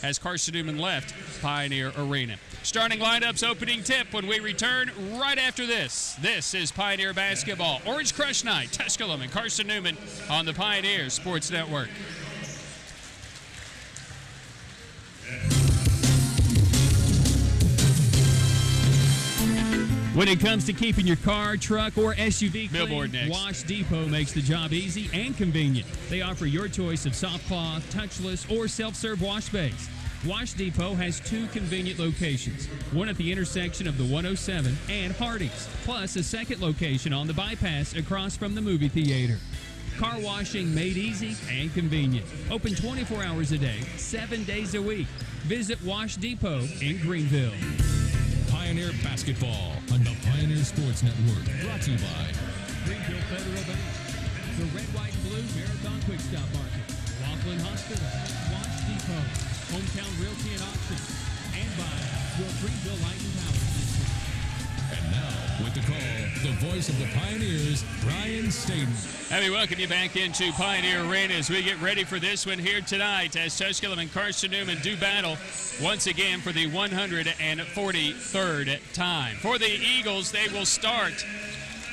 as Carson-Newman left Pioneer Arena. Starting lineups, opening tip when we return right after this. This is Pioneer Basketball. Orange Crush Night, Tusculum and Carson-Newman on the Pioneer Sports Network. When it comes to keeping your car, truck, or SUV clean, Billboard next. Wash Depot makes the job easy and convenient. They offer your choice of soft cloth, touchless, or self-serve wash bays. Wash Depot has 2 convenient locations, one at the intersection of the 107 and Hardee's, plus a second location on the bypass across from the movie theater. Car washing made easy and convenient. Open 24 hours a day, 7 days a week. Visit Wash Depot in Greenville. Pioneer Basketball on the Pioneer Sports Network. Brought to you by Greenville Federal Bank, the Red, White, and Blue Marathon Quick Stop Market, Laughlin Hospital, Wash Depot, Hometown Realty and Auction, and by your Greenville Light and Power District. And now, with the call, the voice of the Pioneers, Brian Staten. Let me welcome you back into Pioneer Arena as we get ready for this one here tonight as Tusculum and Carson-Newman do battle once again for the 143rd time. For the Eagles, they will start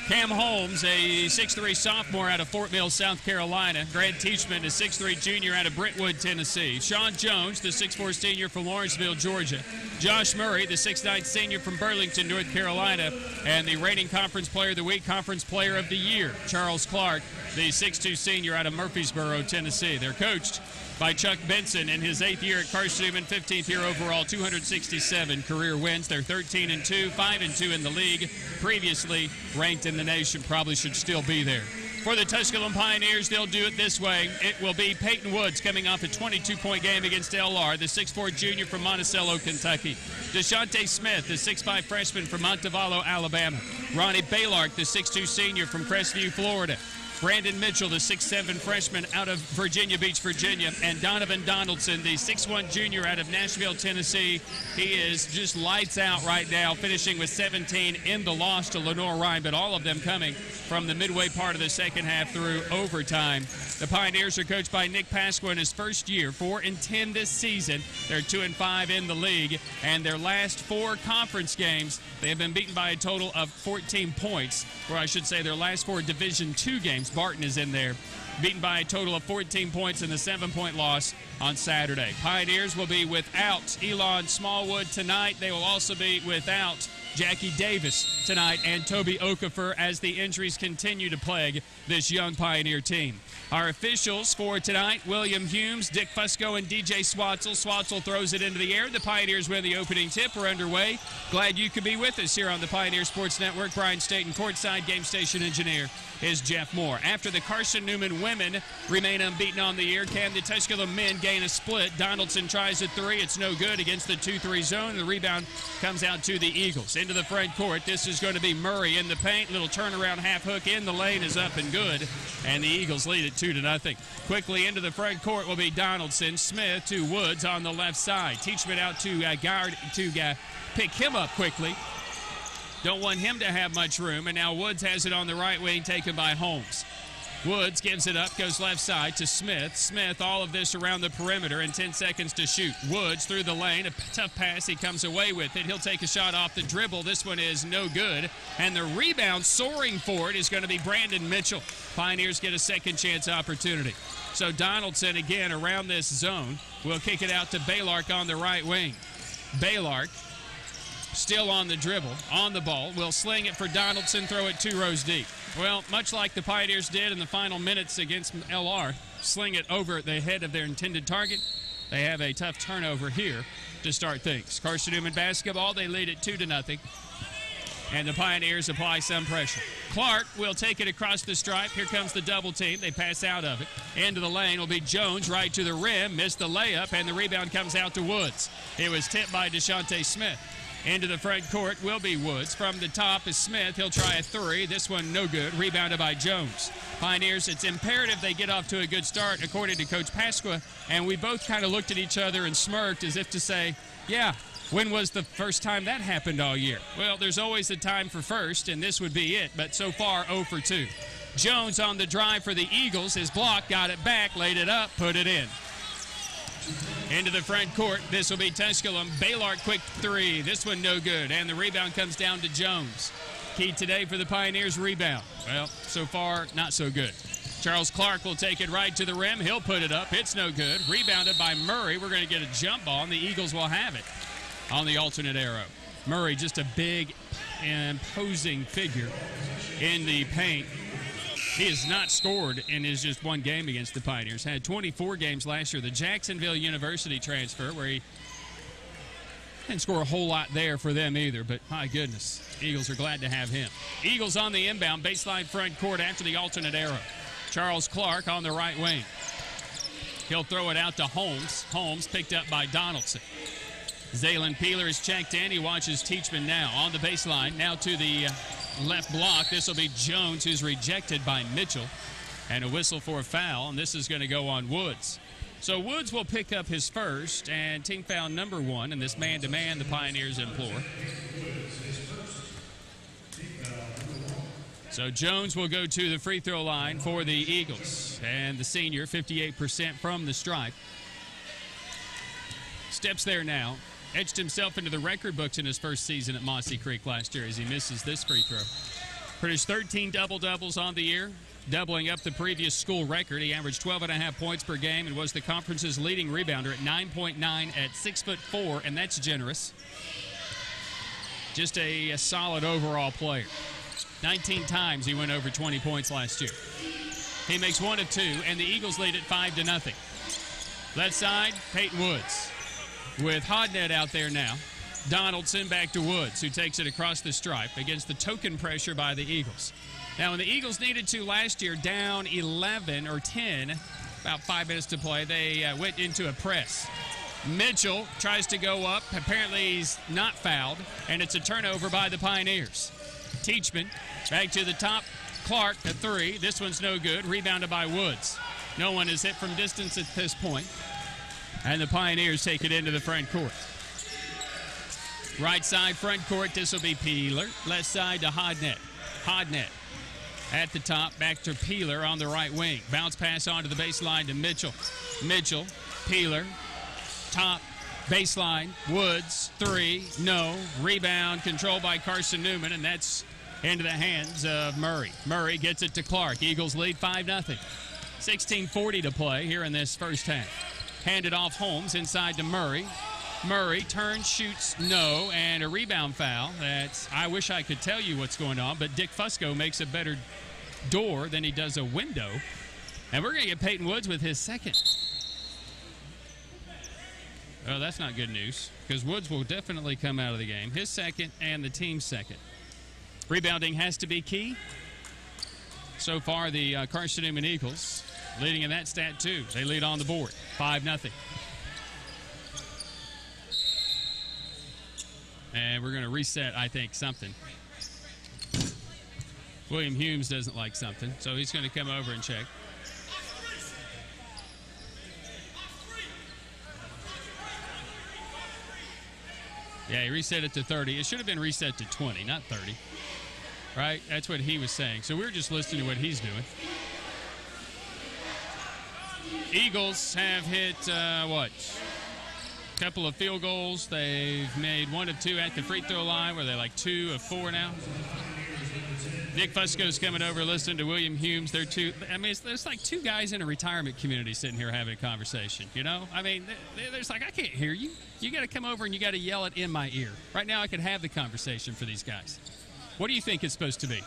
Cam Holmes, a 6'3 sophomore out of Fort Mill, South Carolina. Grant Teachman, a 6'3 junior out of Brentwood, Tennessee. Sean Jones, the 6'4 senior from Lawrenceville, Georgia. Josh Murray, the 6'9 senior from Burlington, North Carolina. And the reigning Conference Player of the Week, Conference Player of the Year, Charles Clark, the 6'2 senior out of Murfreesboro, Tennessee. They're coached by Chuck Benson in his 8th year at Carson-Newman, 15th year overall, 267 career wins. They're 13-2, 5-2 in the league. Previously ranked in the nation, probably should still be there. For the Tusculum Pioneers, they'll do it this way. It will be Peyton Woods coming off a 22-point game against LR, the 6'4 junior from Monticello, Kentucky. DeShante Smith, the 6'5 freshman from Montevallo, Alabama. Ronnie Baylark, the 6'2 senior from Crestview, Florida. Brandon Mitchell, the 6'7 freshman out of Virginia Beach, Virginia, and Donovan Donaldson, the 6'1 junior out of Nashville, Tennessee. He is just lights out right now, finishing with 17 in the loss to Lenore-Rhyne, but all of them coming from the midway part of the second half through overtime. The Pioneers are coached by Nick Pasqua in his first year, 4-10 this season. They're 2-5 in the league, and their last 4 conference games, they have been beaten by a total of 14 points, or I should say their last 4 Division II games. Barton is in there, beaten by a total of 14 points in the 7-point loss on Saturday. Pioneers will be without Elon Smallwood tonight. They will also be without Jackie Davis tonight and Toby Okafor as the injuries continue to plague this young Pioneer team. Our officials for tonight, William Humes, Dick Fusco, and DJ Swatzel. Swatzel throws it into the air. The Pioneers win the opening tip. We're underway. Glad you could be with us here on the Pioneer Sports Network. Brian Staten, courtside game station engineer, is Jeff Moore. After the Carson-Newman women remain unbeaten on the year, can the Tusculum men gain a split? Donaldson tries a 3. It's no good against the 2-3 zone. The rebound comes out to the Eagles. Into the front court. This is going to be Murray in the paint. Little turnaround half hook in the lane is up and good. And the Eagles lead it 2-0. Quickly into the front court will be Donaldson. Smith to Woods on the left side. Teachman out to pick him up quickly. Don't want him to have much room. And now Woods has it on the right wing, taken by Holmes. Woods gives it up, goes left side to Smith. Smith, all of this around the perimeter, and 10 seconds to shoot. Woods through the lane, a tough pass. He comes away with it. He'll take a shot off the dribble. This one is no good. And the rebound soaring for it is going to be Brandon Mitchell. Pioneers get a second chance opportunity. So Donaldson again around this zone will kick it out to Baylark on the right wing. Baylark still on the dribble, on the ball, will sling it for Donaldson, throw it 2 rows deep. Well, much like the Pioneers did in the final minutes against LR, sling it over the head of their intended target. They have a tough turnover here to start things. Carson-Newman basketball, they lead it 2-0. And the Pioneers apply some pressure. Clark will take it across the stripe. Here comes the double team. They pass out of it. Into the lane will be Jones, right to the rim. Missed the layup, and the rebound comes out to Woods. It was tipped by DeShante Smith. Into the front court will be Woods. From the top is Smith. He'll try a 3. This one no good. Rebounded by Jones. Pioneers, it's imperative they get off to a good start, according to Coach Pasqua. And we both kind of looked at each other and smirked as if to say, yeah, when was the first time that happened all year? Well, there's always a time for first, and this would be it. But so far, 0 for 2. Jones on the drive for the Eagles. His block, got it back, laid it up, put it in. Into the front court. This will be Tusculum. Baylor quick three. This one no good. And the rebound comes down to Jones. Key today for the Pioneers rebound. Well, so far, not so good. Charles Clark will take it right to the rim. He'll put it up. It's no good. Rebounded by Murray. We're going to get a jump ball, and the Eagles will have it on the alternate arrow. Murray, just a big, imposing figure in the paint. He has not scored in his just one game against the Pioneers. Had 24 games last year. The Jacksonville University transfer, where he didn't score a whole lot there for them either, but my goodness, Eagles are glad to have him. Eagles on the inbound, baseline front court after the alternate arrow. Charles Clark on the right wing. He'll throw it out to Holmes. Holmes picked up by Donaldson. Zaylen Peeler is checked in. He watches Teachman now on the baseline. Now to the left block. This will be Jones, who's rejected by Mitchell. And a whistle for a foul, and this is going to go on Woods. So Woods will pick up his first, and team foul number 1 in this man-to-man the Pioneers implore. So Jones will go to the free throw line for the Eagles. And the senior, 58% from the stripe. Steps there now. Edged himself into the record books in his first season at Mossy Creek last year as he misses this free throw. Produced 13 double-doubles on the year, doubling up the previous school record. He averaged 12.5 points per game and was the conference's leading rebounder at 9.9 at 6'4", and that's generous. Just a solid overall player. 19 times he went over 20 points last year. He makes 1 of 2, and the Eagles lead at 5-0. Left side, Peyton Woods. With Hodnett out there now, Donaldson back to Woods, who takes it across the stripe against the token pressure by the Eagles. Now, when the Eagles needed to last year, down 11 or 10, about 5 minutes to play, they went into a press. Mitchell tries to go up. Apparently, he's not fouled, and it's a turnover by the Pioneers. Teachman back to the top. Clark, a three. This one's no good. Rebounded by Woods. No one is hit from distance at this point. And the Pioneers take it into the front court. Right side front court, this will be Peeler. Left side to Hodnett. Hodnett at the top, back to Peeler on the right wing. Bounce pass onto the baseline to Mitchell. Mitchell, Peeler, top, baseline, Woods, three, no. Rebound controlled by Carson-Newman, and that's into the hands of Murray. Murray gets it to Clark. Eagles lead 5-0. 16:40 to play here in this first half. Handed off Holmes inside to Murray. Murray turns, shoots, no, and a rebound foul. I wish I could tell you what's going on, but Dick Fusco makes a better door than he does a window. And we're going to get Peyton Woods with his second. Oh, that's not good news, because Woods will definitely come out of the game. His second and the team's second. Rebounding has to be key. So far, the Carson-Newman Eagles leading in that stat, too. They lead on the board, 5-0. And we're going to reset, I think, something. William Humes doesn't like something, so he's going to come over and check. Yeah, he reset it to 30. It should have been reset to 20, not 30. Right? That's what he was saying. So we're just listening to what he's doing. Eagles have hit, what? A couple of field goals. They've made 1 of 2 at the free throw line. Were they like 2 of 4 now? Nick Fusco's coming over listening to William Humes. They're two. I mean, there's like 2 guys in a retirement community sitting here having a conversation, you know? I mean, there's like, I can't hear you. You got to come over and you got to yell it in my ear. Right now I could have the conversation for these guys. What do you think it's supposed to be?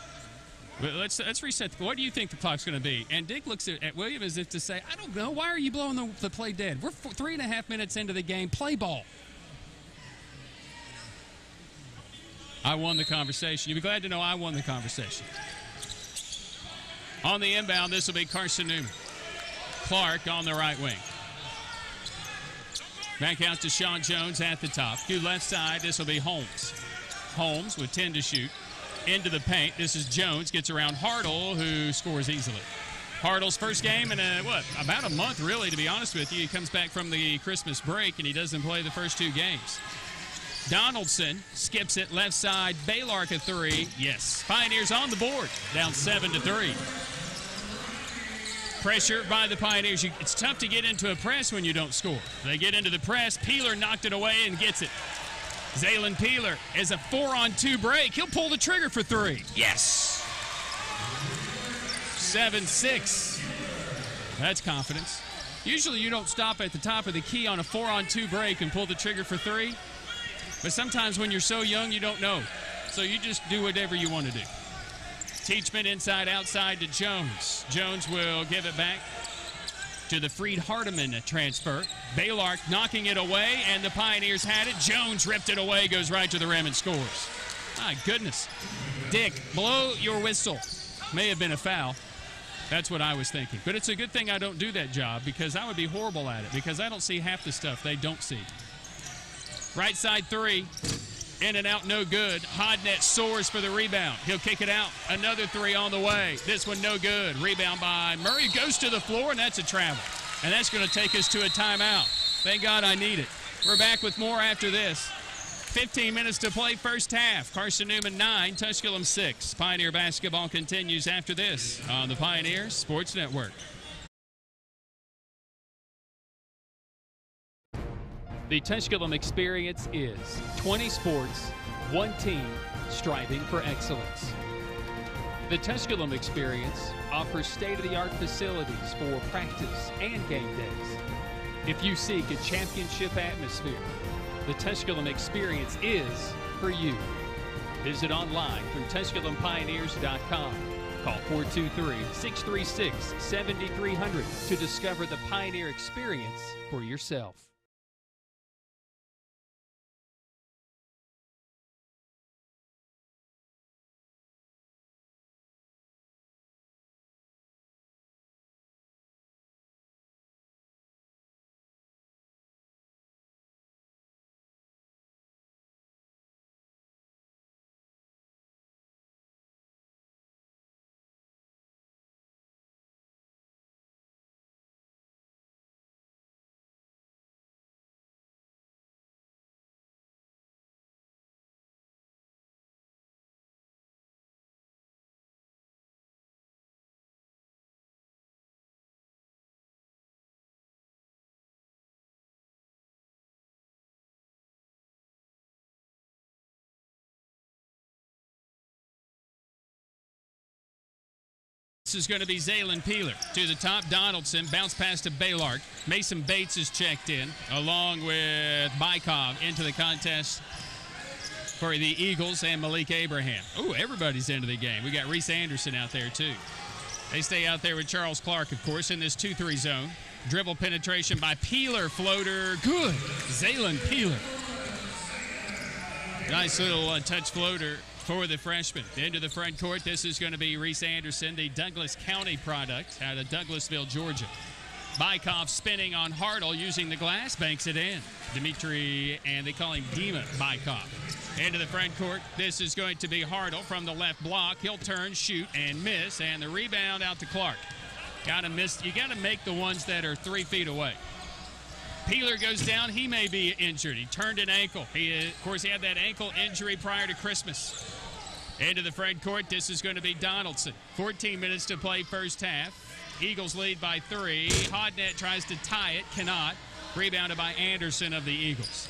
Let's reset. What do you think the clock's going to be? And Dick looks at William as if to say, I don't know. Why are you blowing the play dead? We're 3.5 minutes into the game. Play ball. I won the conversation. You'll be glad to know I won the conversation. On the inbound, this will be Carson-Newman. Clark on the right wing. Back out to Sean Jones at the top. To left side, this will be Holmes. Holmes with 10 to shoot. Into the paint. This is Jones. Gets around Hartle, who scores easily. Hartle's first game in about a month, really, to be honest with you. He comes back from the Christmas break, and he doesn't play the first 2 games. Donaldson skips it left side. Baylor a 3. Yes. Pioneers on the board. Down 7-3. Pressure by the Pioneers. It's tough to get into a press when you don't score. They get into the press. Peeler knocked it away and gets it. Zaylen Peeler is a 4-on-2 break. He'll pull the trigger for 3. Yes! 7-6. That's confidence. Usually you don't stop at the top of the key on a 4-on-2 break and pull the trigger for 3. But sometimes when you're so young, you don't know. So you just do whatever you want to do. Teachman inside, outside to Jones. Jones will give it back to the Freed Hardeman transfer. Baylor knocking it away, and the Pioneers had it. Jones ripped it away, goes right to the rim and scores. My goodness. Dick, blow your whistle. May have been a foul. That's what I was thinking. But it's a good thing I don't do that job, because I would be horrible at it, because I don't see half the stuff they don't see. Right side 3. In and out, no good. Hodnett soars for the rebound. He'll kick it out. Another 3 on the way. This one no good. Rebound by Murray. Goes to the floor, and that's a travel. And that's going to take us to a timeout. Thank God I need it. We're back with more after this. 15 minutes to play first half. Carson-Newman 9, Tusculum 6. Pioneer basketball continues after this on the Pioneer Sports Network. The Tusculum experience is 20 sports, one team, striving for excellence. The Tusculum experience offers state-of-the-art facilities for practice and game days. If you seek a championship atmosphere, the Tusculum experience is for you. Visit online through TusculumPioneers.com. Call 423-636-7300 to discover the Pioneer experience for yourself. This is going to be Zaylen Peeler to the top. Donaldson bounce pass to Baylor. Mason Bates is checked in along with Bykov into the contest for the Eagles and Malik Abraham. Oh, everybody's into the game. We got Reese Anderson out there too. They stay out there with Charles Clark, of course, in this 2-3 zone. Dribble penetration by Peeler. Floater. Good. Zaylen Peeler. Nice little touch floater for the freshman. Into the front court, this is going to be Reese Anderson, the Douglas County product out of Douglasville, Georgia. Bykov spinning on Hartle using the glass, banks it in. Dimitri, and they call him Dima Bykov. Into the front court, this is going to be Hartle from the left block. He'll turn, shoot, and miss, and the rebound out to Clark. Gotta miss. You gotta make the ones that are 3 feet away. Peeler goes down. He may be injured. He turned an ankle. Of course, he had that ankle injury prior to Christmas. Into the front court, this is going to be Donaldson. 14 minutes to play first half. Eagles lead by 3. Hodnett tries to tie it, cannot. Rebounded by Anderson of the Eagles.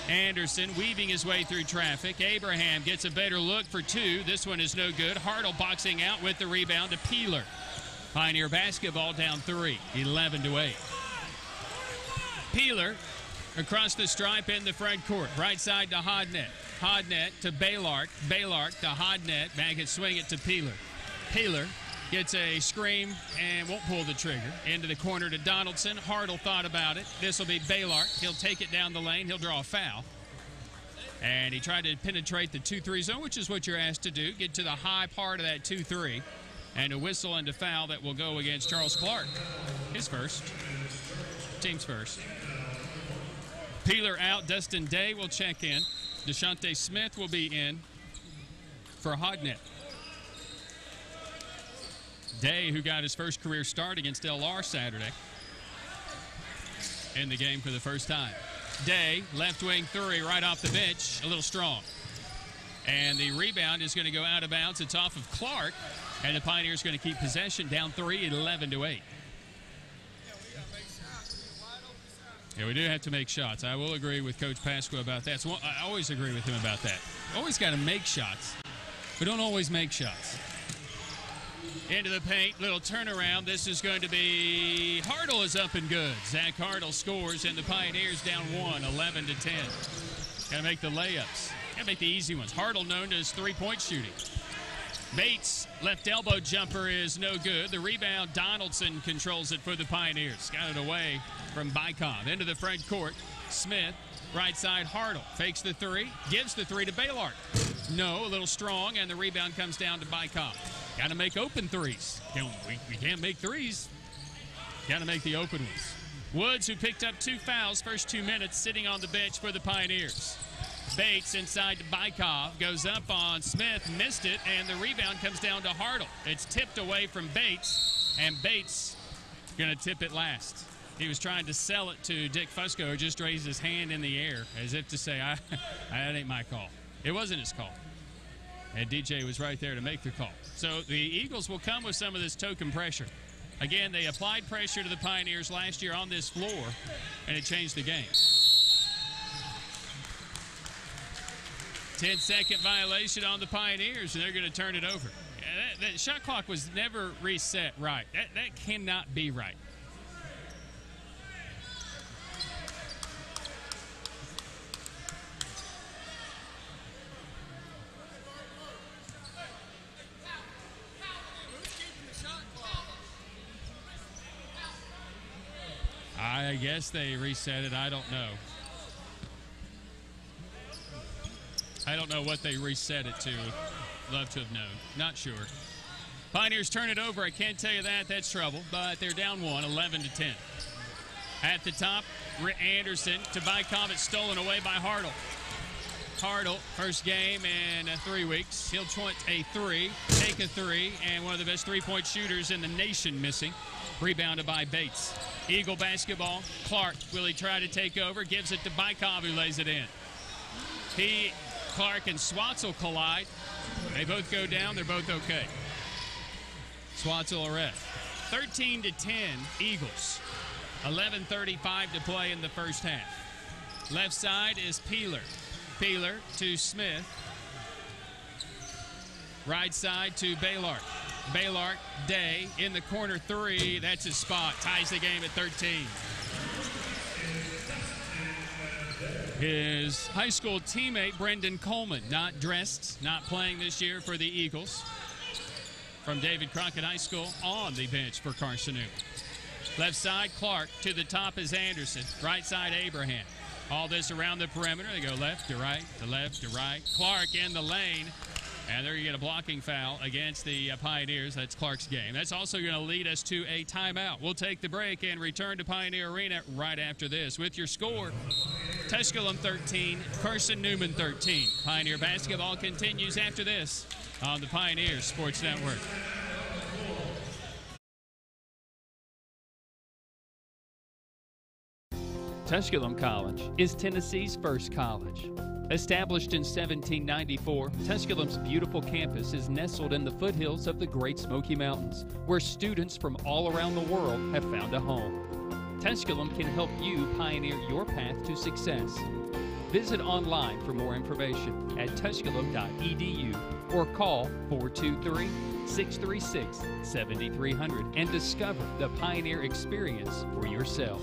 Anderson weaving his way through traffic. Abraham gets a better look for 2. This one is no good. Hartle boxing out with the rebound to Peeler. Pioneer basketball down 3, 11-8. Peeler across the stripe in the front court. Right side to Hodnett. Hodnett to Baylor. Baylor to Hodnett. Back and swing it to Peeler. Peeler gets a scream and won't pull the trigger. Into the corner to Donaldson. Hartle thought about it. This will be Baylor. He'll take it down the lane. He'll draw a foul. And he tried to penetrate the 2-3 zone, which is what you're asked to do. Get to the high part of that 2-3. And a whistle and a foul that will go against Charles Clark. His first. Team's first. Peeler out. Dustin Day will check in. DeShante Smith will be in for Hodnett. Day, who got his first career start against LR Saturday in the game for the first time. Day, left wing 3 right off the bench, a little strong. And the rebound is going to go out of bounds. It's off of Clark. And the Pioneers going to keep possession, down 3 at 11-8. Yeah, we do have to make shots. I will agree with Coach Pasqua about that. So I always agree with him about that. Always got to make shots, but don't always make shots. Into the paint, little turnaround. This is going to be Hartle is up and good. Zach Hartle scores, and the Pioneers down 1, 11-10. Got to make the layups. Got to make the easy ones. Hartle known as three-point shooting. Bates, left elbow jumper is no good. The rebound, Donaldson controls it for the Pioneers. Got it away from Bicom. Into the front court, Smith, right side, Hartle. Fakes the three, gives the three to Baylor. No, a little strong, and the rebound comes down to Bicom. Got to make open threes. We can't make threes. Got to make the open ones. Woods, who picked up 2 fouls, first 2 minutes, sitting on the bench for the Pioneers. Bates inside to Bykov, goes up on Smith, missed it, and the rebound comes down to Hartle. It's tipped away from Bates, and Bates going to tip it last. He was trying to sell it to Dick Fusco, who just raised his hand in the air as if to say, that ain't my call. It wasn't his call. And DJ was right there to make the call. So the Eagles will come with some of this token pressure. Again, they applied pressure to the Pioneers last year on this floor, and it changed the game. 10-second violation on the Pioneers, and they're going to turn it over. That shot clock was never reset right. That cannot be right. I guess they reset it. I don't know. I don't know what they reset it to. Love to have known. Not sure. Pioneers turn it over. I can't tell you that. That's trouble. But they're down 1, 11-10. At the top, Anderson to Bicom. It's stolen away by Hartle. Hartle, first game in 3 weeks. He'll point a three, take a three, and one of the best three-point shooters in the nation missing. Rebounded by Bates. Eagle basketball. Clark, will he try to take over? Gives it to Bicom, who lays it in. Clark and Swatzel collide. They both go down. They're both okay. Swatzel a ref. 13-10 Eagles. 11:35 to play in the first half. Left side is Peeler. Peeler to Smith. Right side to Baylor. Baylor, Day in the corner three. That's his spot. Ties the game at 13. His high school teammate, Brendan Coleman, not dressed, not playing this year for the Eagles. From David Crockett High School, on the bench for Carson-Newman. Left side, Clark. To the top is Anderson. Right side, Abraham. All this around the perimeter. They go left to right, to left to right. Clark in the lane. And there you get a blocking foul against the Pioneers. That's Clark's game. That's also going to lead us to a timeout. We'll take the break and return to Pioneer Arena right after this. With your score, Tusculum 13, Carson-Newman 13. Pioneer basketball continues after this on the Pioneer Sports Network. Tusculum College is Tennessee's first college. Established in 1794, Tusculum's beautiful campus is nestled in the foothills of the Great Smoky Mountains, where students from all around the world have found a home. Tusculum can help you pioneer your path to success. Visit online for more information at tusculum.edu or call 423-636-7300 and discover the Pioneer experience for yourself.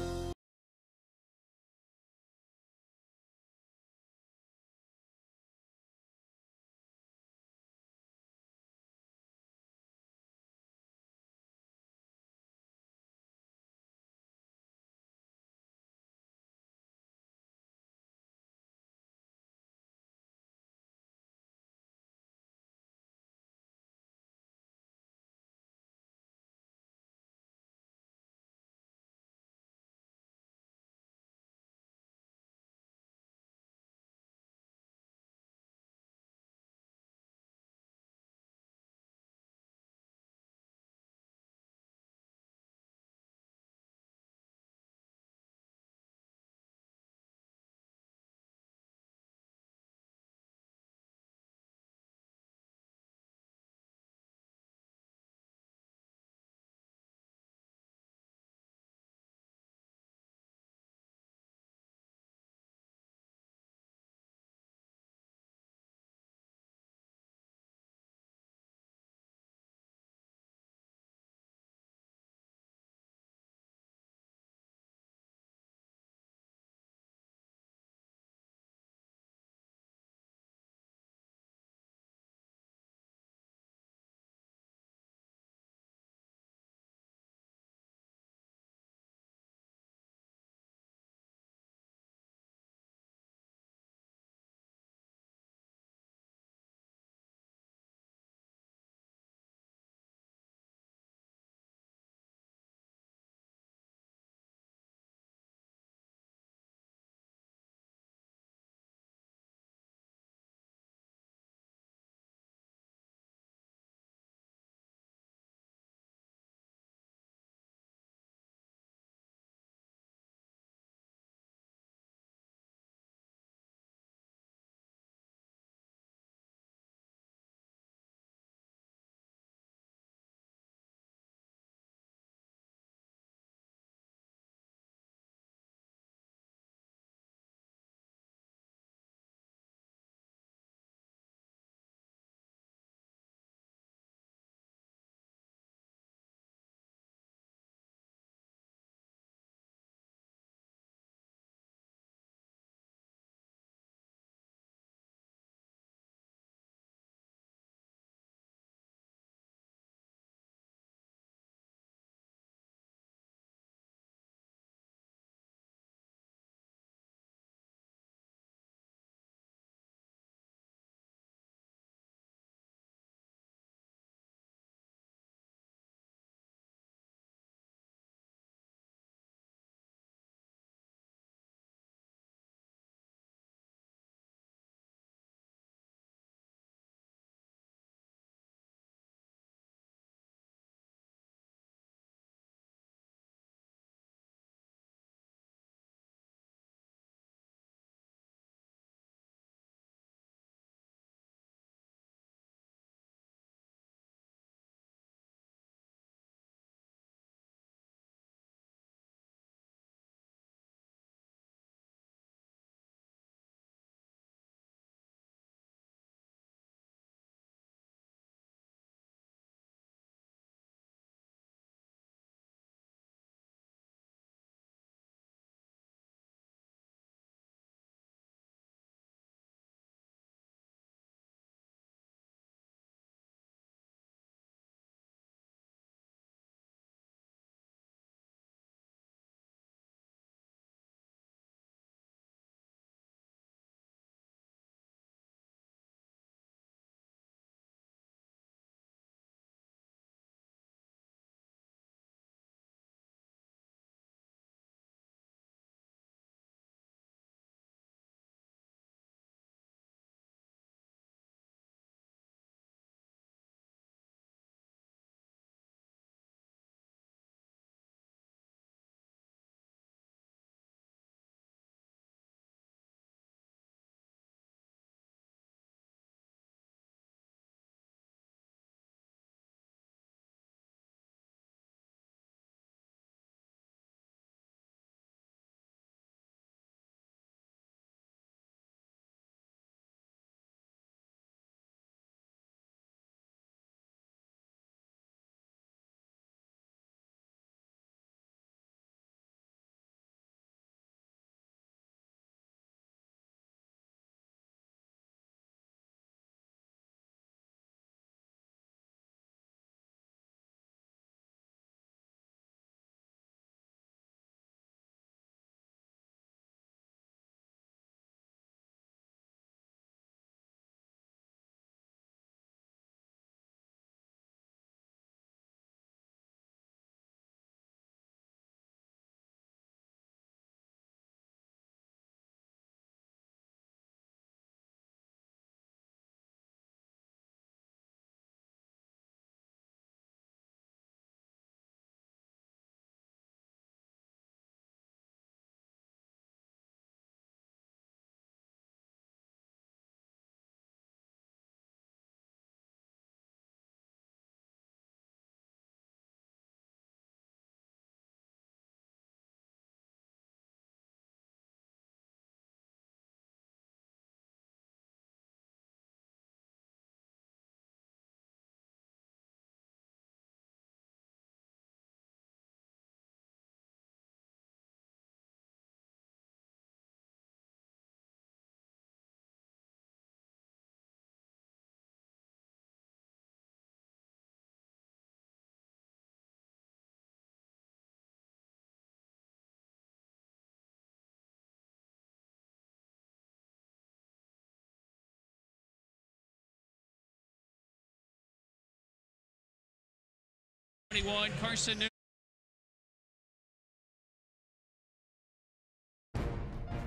21, Carson-Newman.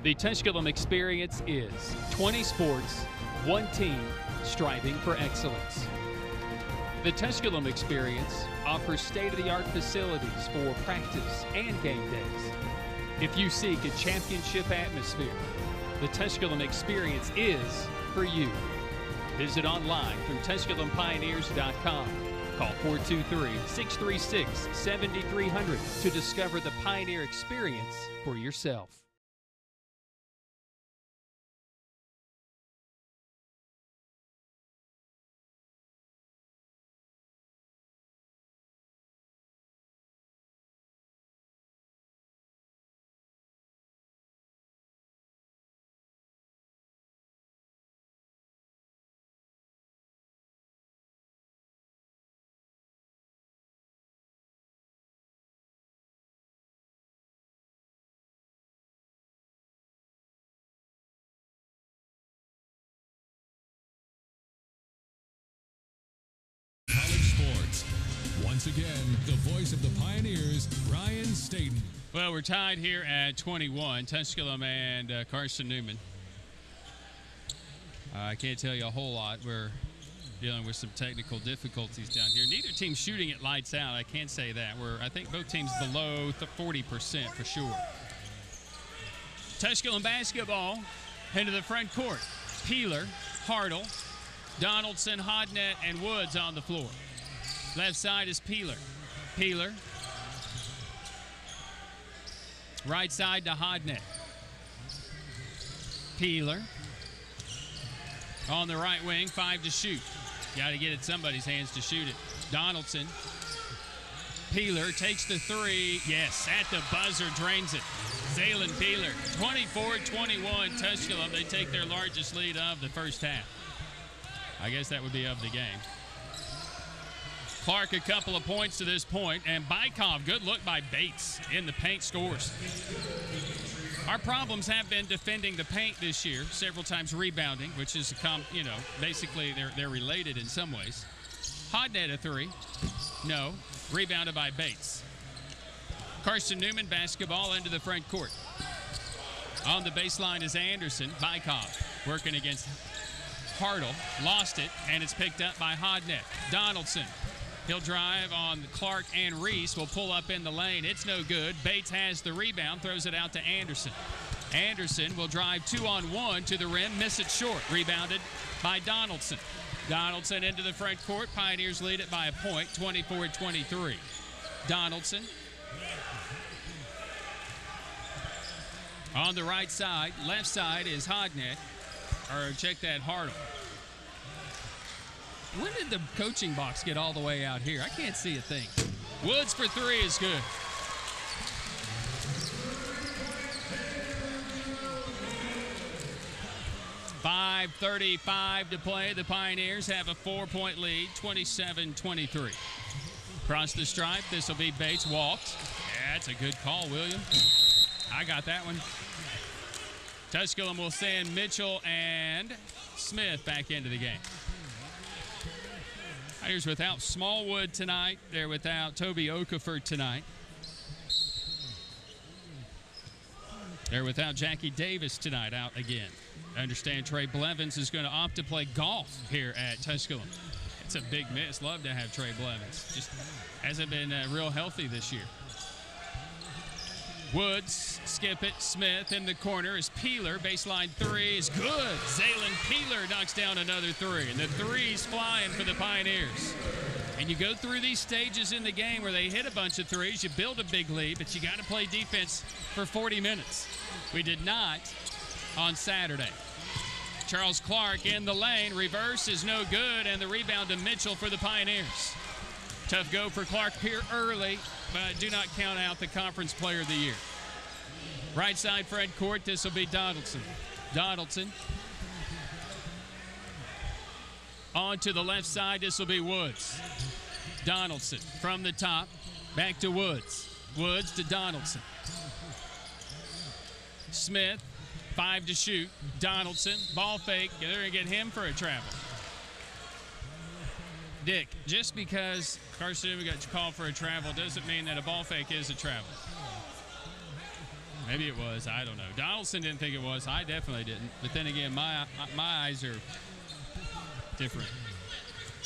The Tusculum experience is 20 sports, one team, striving for excellence. The Tusculum experience offers state-of-the-art facilities for practice and game days. If you seek a championship atmosphere, the Tusculum experience is for you. Visit online through TusculumPioneers.com. Call 423-636-7300 to discover the Pioneer experience for yourself. Once again, the voice of the Pioneers, Ryan Staten. Well, we're tied here at 21, Tusculum and Carson-Newman. I can't tell you a whole lot. We're dealing with some technical difficulties down here. Neither team's shooting it lights out. I can't say that. I think both teams below 40% for sure. Tusculum basketball into the front court. Peeler, Hartle, Donaldson, Hodnett, and Woods on the floor. Left side is Peeler. Peeler. Right side to Hodnett. Peeler. On the right wing, 5 to shoot. Got to get it somebody's hands to shoot it. Donaldson. Peeler takes the 3. Yes, at the buzzer, drains it. Zaylen Peeler. 24-21 Tusculum. They take their largest lead of the first half. I guess that would be of the game. Clark a couple of points to this point, and Bykov, good look by Bates in the paint, scores. Our problems have been defending the paint this year, several times rebounding, which is basically they're related in some ways. Hodnett a 3, no, rebounded by Bates. Carson-Newman basketball into the front court. On the baseline is Anderson. Bykov working against Hartle, lost it, and it's picked up by Hodnett. Donaldson. He'll drive on Clark, and Reese will pull up in the lane. It's no good. Bates has the rebound, throws it out to Anderson. Anderson will drive 2-on-1 to the rim, miss it short. Rebounded by Donaldson. Donaldson into the front court. Pioneers lead it by a point, 24-23. Donaldson. On the right side, left side is Hodnett. Or check that, Hartle. When did the coaching box get all the way out here? I can't see a thing. Woods for 3 is good. .535 to play. The Pioneers have a 4-point lead, 27-23. Across the stripe, this will be Bates, walked. Yeah, that's a good call, William. I got that one. Tusculum will send Mitchell and Smith back into the game. Pioneers without Smallwood tonight. They're without Toby Okafor tonight. They're without Jackie Davis tonight, out again. I understand Trey Blevins is going to opt to play golf here at Tusculum. It's a big miss. Love to have Trey Blevins. Just hasn't been real healthy this year. Woods, skip it. Smith in the corner is Peeler. Baseline 3 is good. Zaylen Peeler knocks down another 3. And the 3's flying for the Pioneers. And you go through these stages in the game where they hit a bunch of 3s. You build a big lead, but you got to play defense for 40 minutes. We did not on Saturday. Charles Clark in the lane. Reverse is no good. And the rebound to Mitchell for the Pioneers. Tough go for Clark here early, but do not count out the Conference Player of the Year. Right side front court, this will be Donaldson. Donaldson. On to the left side, this will be Woods. Donaldson from the top, back to Woods. Woods to Donaldson. Smith, 5 to shoot. Donaldson, ball fake. They're going to get him for a travel. Dick, just because Carson-Newman got called for a travel doesn't mean that a ball fake is a travel. Maybe it was. I don't know. Donaldson didn't think it was. I definitely didn't. But then again, my eyes are different.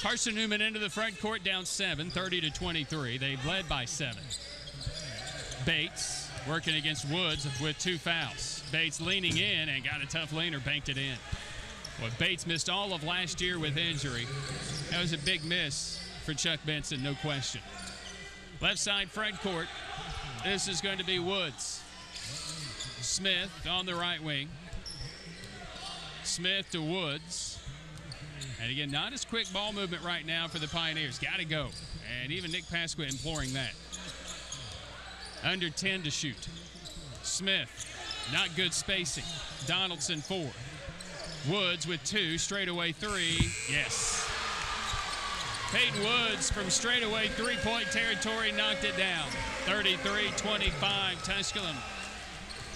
Carson-Newman into the front court, down 7, 30-23. They've led by 7. Bates working against Woods with 2 fouls. Bates leaning in and got a tough leaner, banked it in. Well, Bates missed all of last year with injury. That was a big miss for Chuck Benson, no question. Left side front court. This is going to be Woods. Smith on the right wing. Smith to Woods. And again, not as quick ball movement right now for the Pioneers. Got to go. And even Nick Pasqua imploring that. Under 10 to shoot. Smith, not good spacing. Donaldson 4. Woods with 2, straightaway 3. Yes. Peyton Woods from straightaway three-point territory knocked it down. 33-25, Tusculum.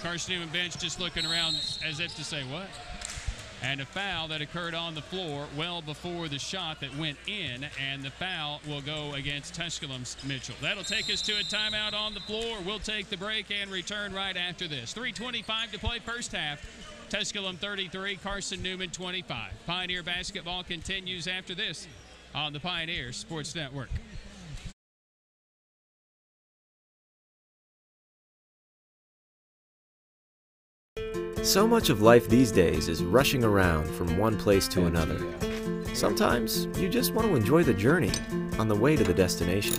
Carson-Newman bench just looking around as if to say, what? And a foul that occurred on the floor well before the shot that went in, and the foul will go against Tusculum's Mitchell. That'll take us to a timeout on the floor. We'll take the break and return right after this. 3:25 to play first half. Tusculum 33, Carson-Newman 25. Pioneer basketball continues after this on the Pioneer Sports Network. So much of life these days is rushing around from one place to another. Sometimes you just want to enjoy the journey on the way to the destination.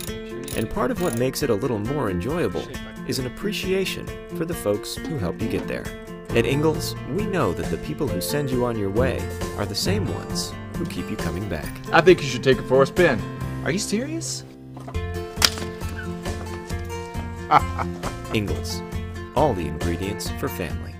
And part of what makes it a little more enjoyable is an appreciation for the folks who help you get there. At Ingalls, we know that the people who send you on your way are the same ones who keep you coming back. I think you should take it for a spin. Are you serious? Ingalls. All the ingredients for family.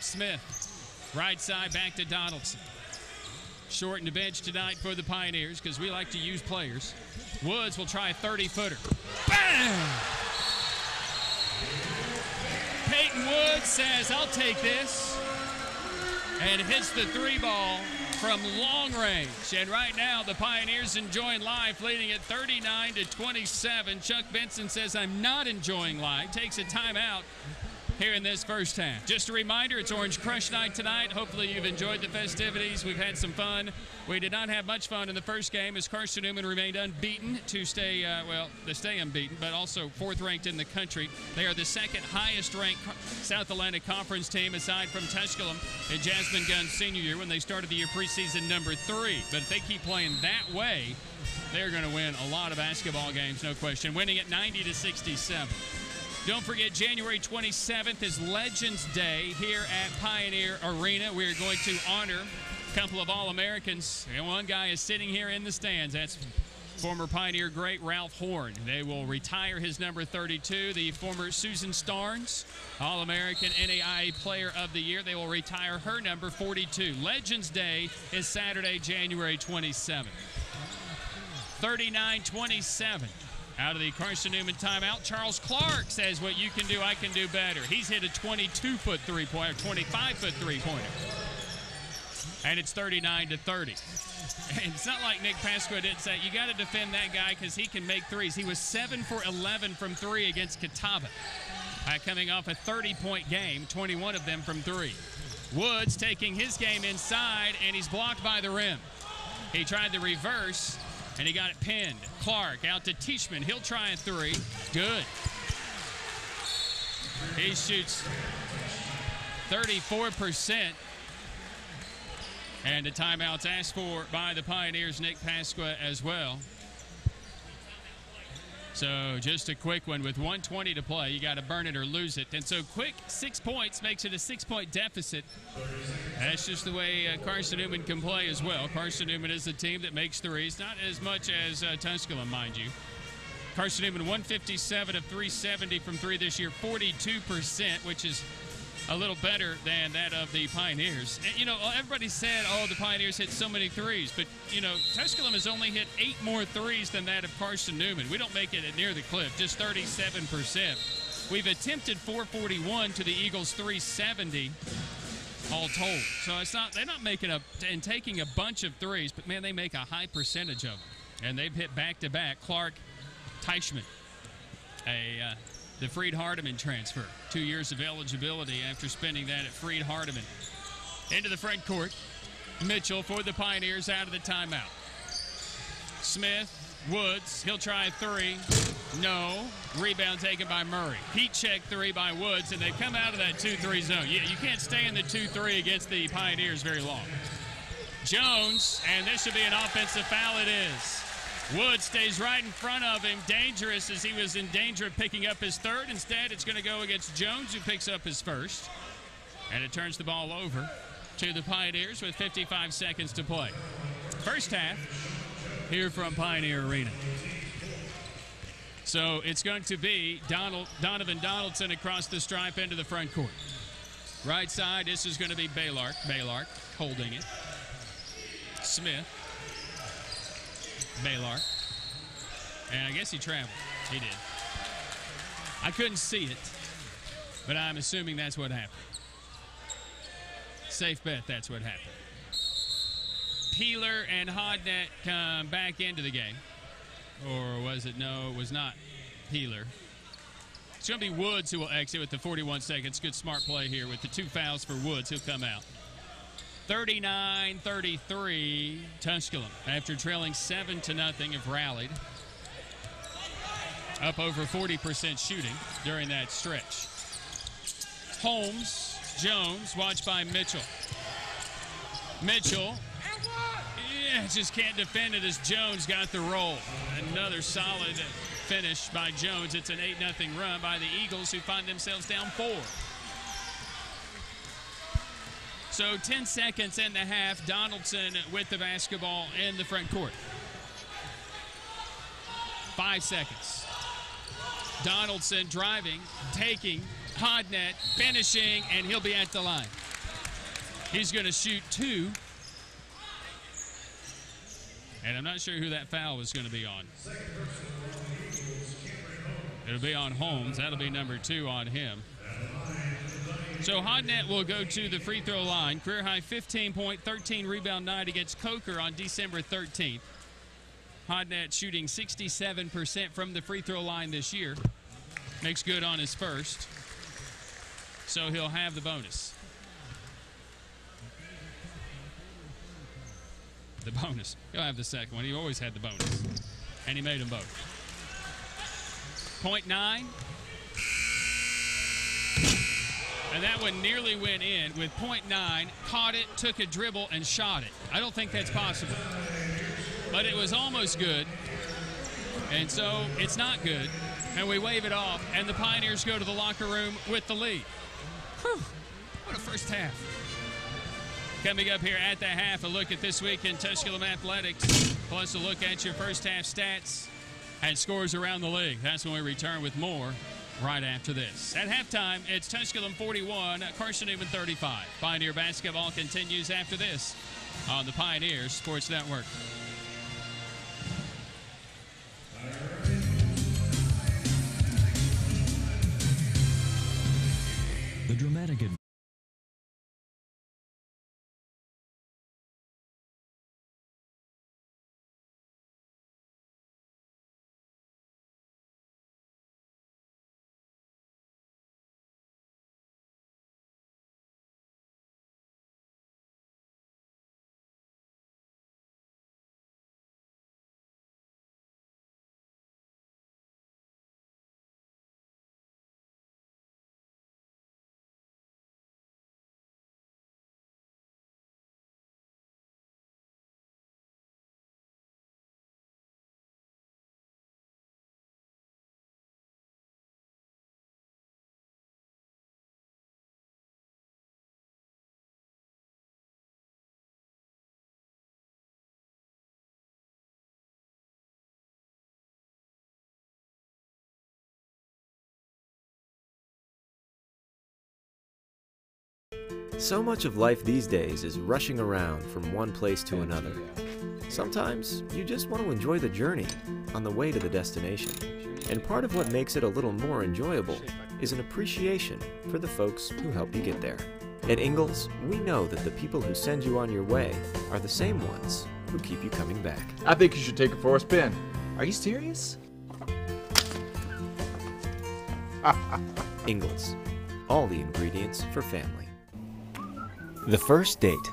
Smith, right side back to Donaldson. Shorten the bench tonight for the Pioneers because we like to use players. Woods will try a 30-footer. Bam! Peyton Woods says, I'll take this. And hits the 3 ball from long range. And right now, the Pioneers enjoying life, leading at 39-27. Chuck Benson says, I'm not enjoying life. Takes a timeout here in this first half. Just a reminder, it's Orange Crush Night tonight. Hopefully you've enjoyed the festivities. We've had some fun. We did not have much fun in the first game as Carson-Newman remained unbeaten to stay, they stay unbeaten, but also fourth ranked in the country. They are the second highest ranked South Atlantic Conference team aside from Tusculum in Jasmine Gunn's senior year when they started the year preseason number 3. But if they keep playing that way, they're going to win a lot of basketball games, no question, winning at 90-67. Don't forget, January 27th is Legends Day here at Pioneer Arena. We are going to honor a couple of All-Americans. And one guy is sitting here in the stands. That's former Pioneer great Ralph Horn. They will retire his number 32. The former Susan Starnes, All-American NAIA Player of the Year. They will retire her number 42. Legends Day is Saturday, January 27th. 39-27. Out of the Carson-Newman timeout, Charles Clark says, what you can do, I can do better. He's hit a 22-foot three-pointer, 25-foot three-pointer. And it's 39-30. And it's not like Nick Pasqua did say, you got to defend that guy because he can make threes. He was 7 for 11 from 3 against Catawba. Coming off a 30-point game, 21 of them from 3. Woods taking his game inside, and he's blocked by the rim. He tried the reverse, and he got it pinned. Clark out to Teichman. He'll try a 3. Good. He shoots 34%. And the timeout's asked for by the Pioneers, Nick Pasqua as well. So just a quick one with 1:20 to play. You got to burn it or lose it. And so quick 6 points makes it a 6-point deficit. That's just the way Carson-Newman can play as well. Carson-Newman is a team that makes threes, not as much as Tusculum, mind you. Carson-Newman 157 of 370 from 3 this year, 42%, which is a little better than that of the Pioneers. And, you know, everybody said, oh, the Pioneers hit so many threes. But, you know, Tusculum has only hit 8 more threes than that of Carson-Newman. We don't make it at near the clip, just 37%. We've attempted 441 to the Eagles' 370 all told. So it's not, they're not making and taking a bunch of threes, but, man, they make a high percentage of them. And they've hit back-to-back. Clark, Teichman, the Freed-Hardeman transfer. 2 years of eligibility after spending that at Freed-Hardeman. Into the front court. Mitchell for the Pioneers out of the timeout. Smith, Woods, he'll try a 3. No. Rebound taken by Murray. Heat check 3 by Woods, and they've come out of that 2-3 zone. Yeah, you can't stay in the 2-3 against the Pioneers very long. Jones, and this should be an offensive foul. It is. Woods stays right in front of him, dangerous as he was in danger of picking up his 3rd. Instead, it's going to go against Jones, who picks up his 1st. And it turns the ball over to the Pioneers with 55 seconds to play. First half here from Pioneer Arena. So it's going to be Donovan Donaldson across the stripe into the front court. Right side, this is going to be Baylark. Baylark holding it. Smith. Baylark. And I guess he traveled. He did. I couldn't see it, but I'm assuming that's what happened. Safe bet that's what happened. Peeler and Hodnett come back into the game. Or was it? No, it was not Peeler. It's going to be Woods who will exit with the 41 seconds. Good smart play here with the 2 fouls for Woods. He'll come out. 39-33, Tusculum, after trailing 7-0, have rallied. Up over 40% shooting during that stretch. Holmes, Jones, watched by Mitchell. Mitchell, just can't defend it as Jones got the roll. Another solid finish by Jones. It's an 8-0 run by the Eagles, who find themselves down 4. So 10 seconds in the half, Donaldson with the basketball in the front court. 5 seconds. Donaldson driving, taking, Hodnett, finishing, and he'll be at the line. He's going to shoot 2. And I'm not sure who that foul was going to be on. It'll be on Holmes. That'll be number 2 on him. So Hodnett will go to the free throw line. Career high 15 point, 13 rebound night against Coker on December 13th. Hodnett shooting 67% from the free throw line this year. Makes good on his first. So he'll have the bonus. The bonus. He'll have the second one. He always had the bonus. And he made them both. .9. And that one nearly went in with .9. Caught it, took a dribble, and shot it. I don't think that's possible. But it was almost good. And so it's not good. And we wave it off. And the Pioneers go to the locker room with the lead. Whew. What a first half. Coming up here at the half, a look at this week in Tusculum athletics, plus a look at your first half stats and scores around the league. That's when we return with more right after this. At halftime, it's Tusculum 41, Carson-Newman 35. Pioneer basketball continues after this on the Pioneers Sports Network. The dramatic So much of life these days is rushing around from one place to another. Sometimes you just want to enjoy the journey on the way to the destination. And part of what makes it a little more enjoyable is an appreciation for the folks who help you get there. At Ingalls, we know that the people who send you on your way are the same ones who keep you coming back. I think you should take it for a spin. Are you serious? Ingalls. All the ingredients for family. The first date.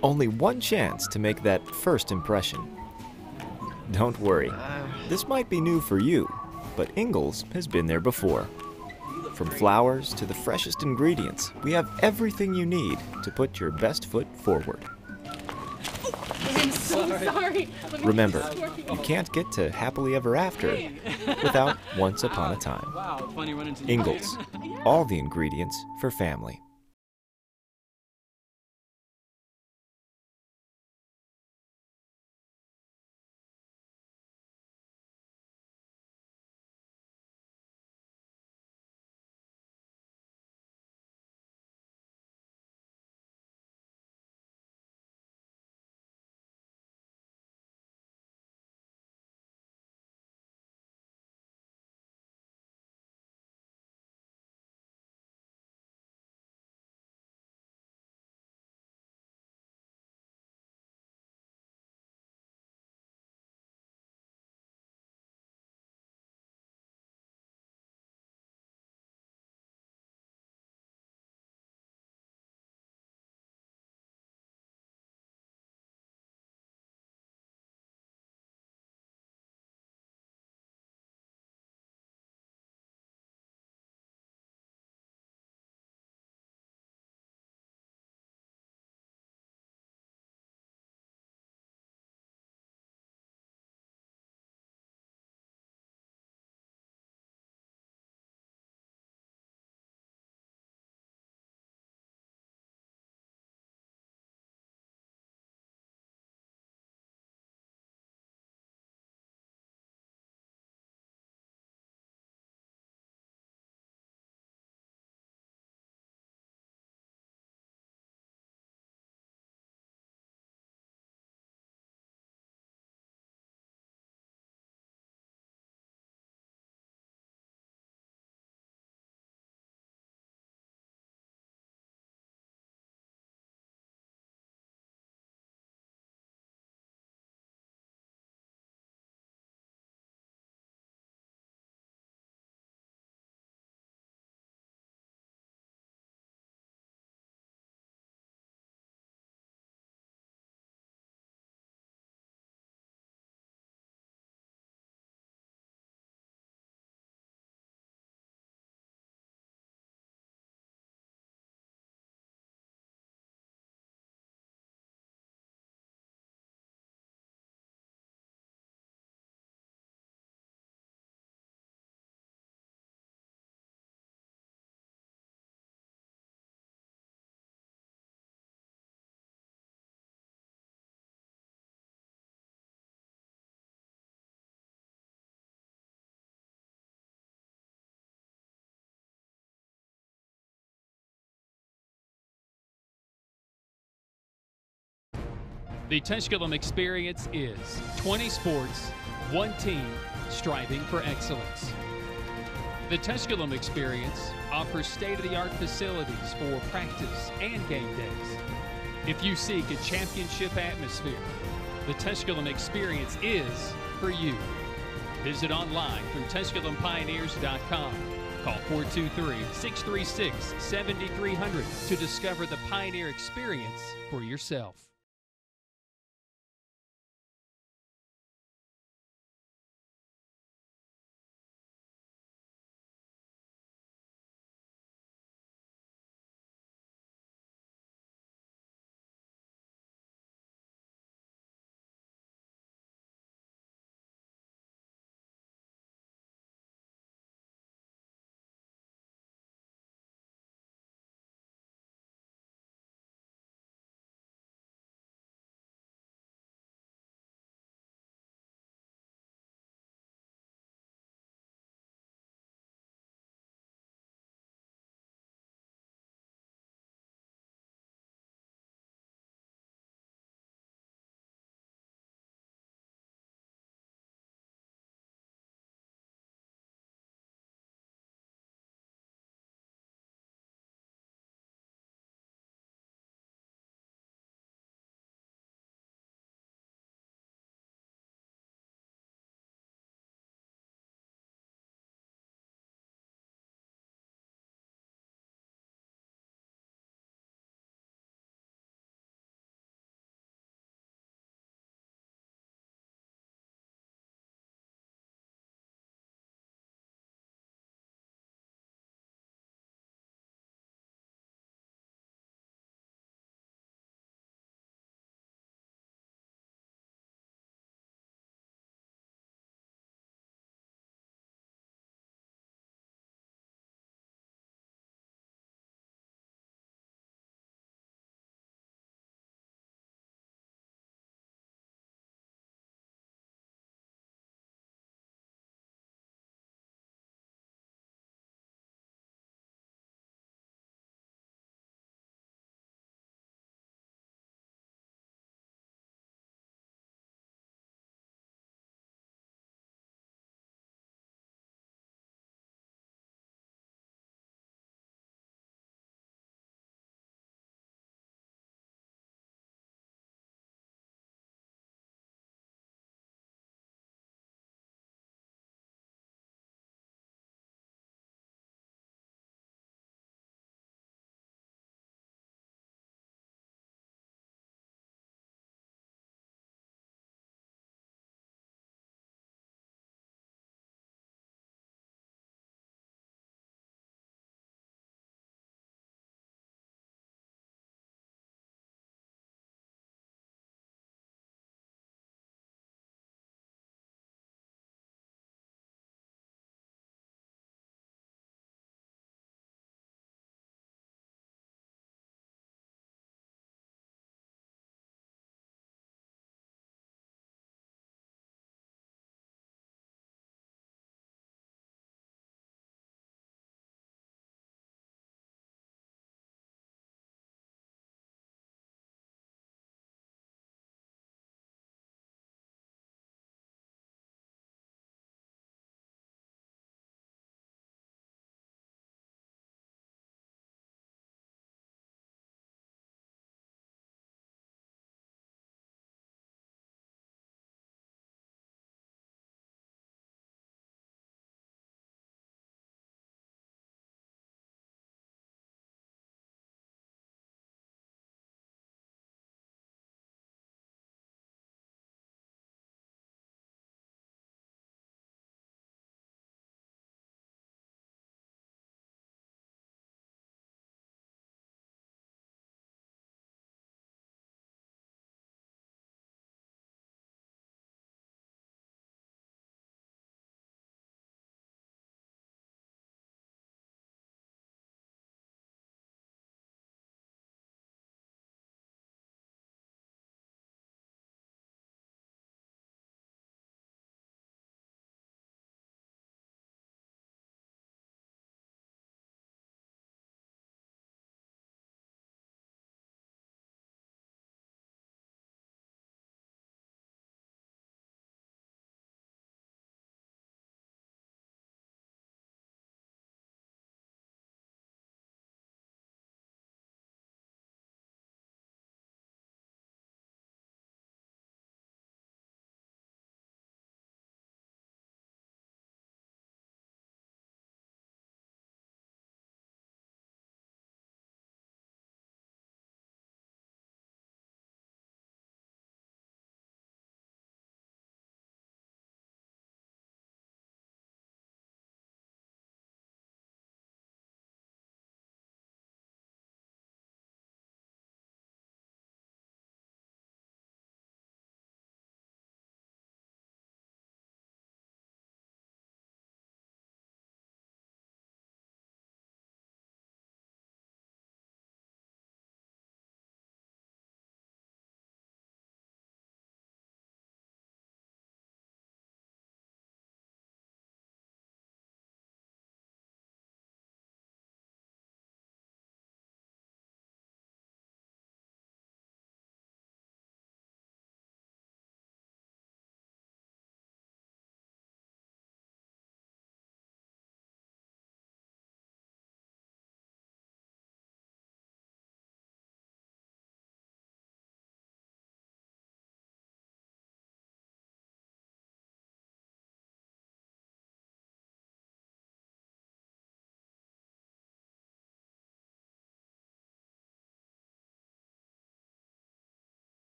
Only one chance to make that first impression. Don't worry, this might be new for you, but Ingalls has been there before. From flowers to the freshest ingredients, we have everything you need to put your best foot forward. I'm so sorry. Remember, you can't get to happily ever after without once upon a time. Wow, funny running into Ingalls. All the ingredients for family. The Tusculum experience is 20 sports, one team, striving for excellence. The Tusculum experience offers state-of-the-art facilities for practice and game days. If you seek a championship atmosphere, the Tusculum experience is for you. Visit online through TusculumPioneers.com. Call 423-636-7300 to discover the Pioneer experience for yourself.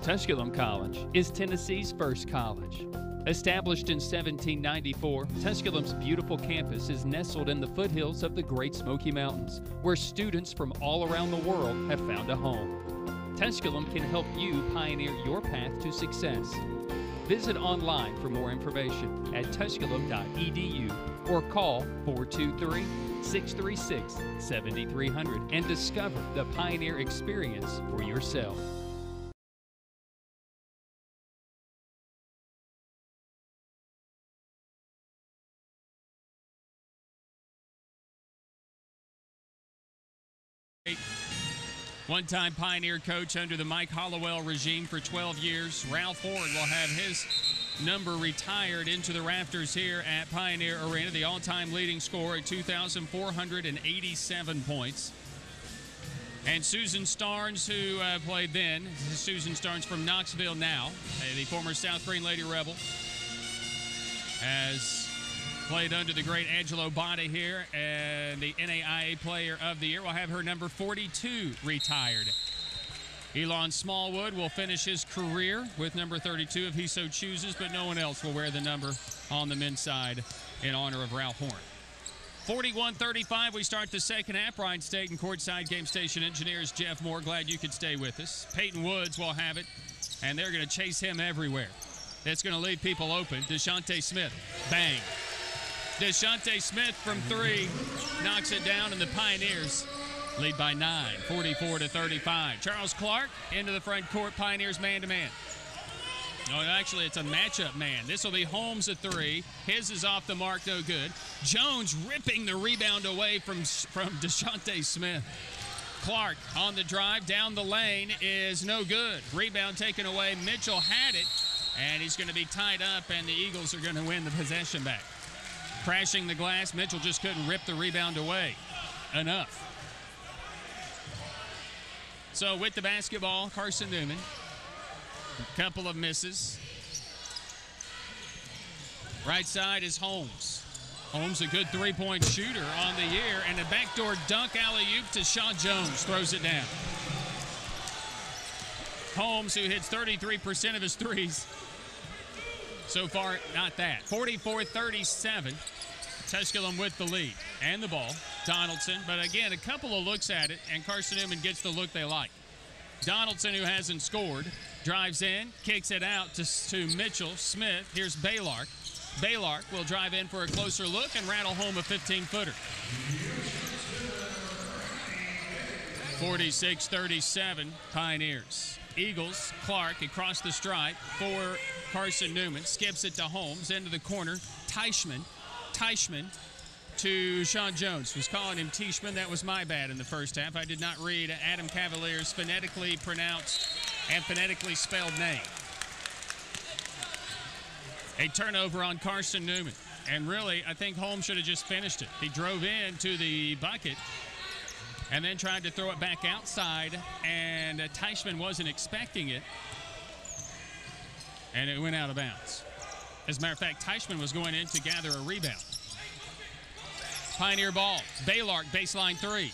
Tusculum College is Tennessee's first college. Established in 1794, Tusculum's beautiful campus is nestled in the foothills of the Great Smoky Mountains, where students from all around the world have found a home. Tusculum can help you pioneer your path to success. Visit online for more information at tusculum.edu or call 423-636-7300 and discover the Pioneer experience for yourself. One-time Pioneer coach under the Mike Hollowell regime for 12 years. Ralph Horn will have his number retired into the rafters here at Pioneer Arena. The all-time leading scorer at 2,487 points. And Susan Starnes, who played then. Susan Starnes from Knoxville now, the former South Green Lady Rebel, has played under the great Angelo Botta here, and the NAIA Player of the Year. Will have her number 42 retired. Elon Smallwood will finish his career with number 32 if he so chooses, but no one else will wear the number on the men's side in honor of Ralph Horn. 41-35, we start the second half. Brian Staten, courtside game station engineers Jeff Moore. Glad you could stay with us. Peyton Woods will have it, and they're going to chase him everywhere. That's going to leave people open. DeShante Smith, bang. DeShante Smith from three knocks it down, and the Pioneers lead by 9, 44-35. Charles Clark into the front court. Pioneers man-to-man. No, actually, it's a matchup man. This will be Holmes at three. His is off the mark, no good. Jones ripping the rebound away from DeShante Smith. Clark on the drive down the lane is no good. Rebound taken away. Mitchell had it, and he's going to be tied up, and the Eagles are going to win the possession back. Crashing the glass, Mitchell just couldn't rip the rebound away enough. So with the basketball, Carson-Newman. A couple of misses. Right side is Holmes. Holmes, a good three-point shooter on the year, and a backdoor dunk alley-oop to Shaw Jones, throws it down. Holmes, who hits 33% of his threes. So far, not that. 44-37. Tusculum with the lead and the ball. Donaldson, but again, a couple of looks at it, and Carson-Newman gets the look they like. Donaldson, who hasn't scored, drives in, kicks it out to Mitchell. Smith, here's Baylark. Baylark will drive in for a closer look and rattle home a 15-footer. 46-37, Pioneers. Eagles, Clark across the stripe for Carson-Newman. Skips it to Holmes, into the corner. Teichman to Sean Jones. Was calling him Teichman. That was my bad in the first half. I did not read Adam Cavalier's phonetically pronounced and phonetically spelled name. A turnover on Carson-Newman. And really, I think Holmes should have just finished it. He drove into the bucket and then tried to throw it back outside, and Teichman wasn't expecting it, and it went out of bounds. As a matter of fact, Teichman was going in to gather a rebound. Pioneer ball. Baylark, baseline three.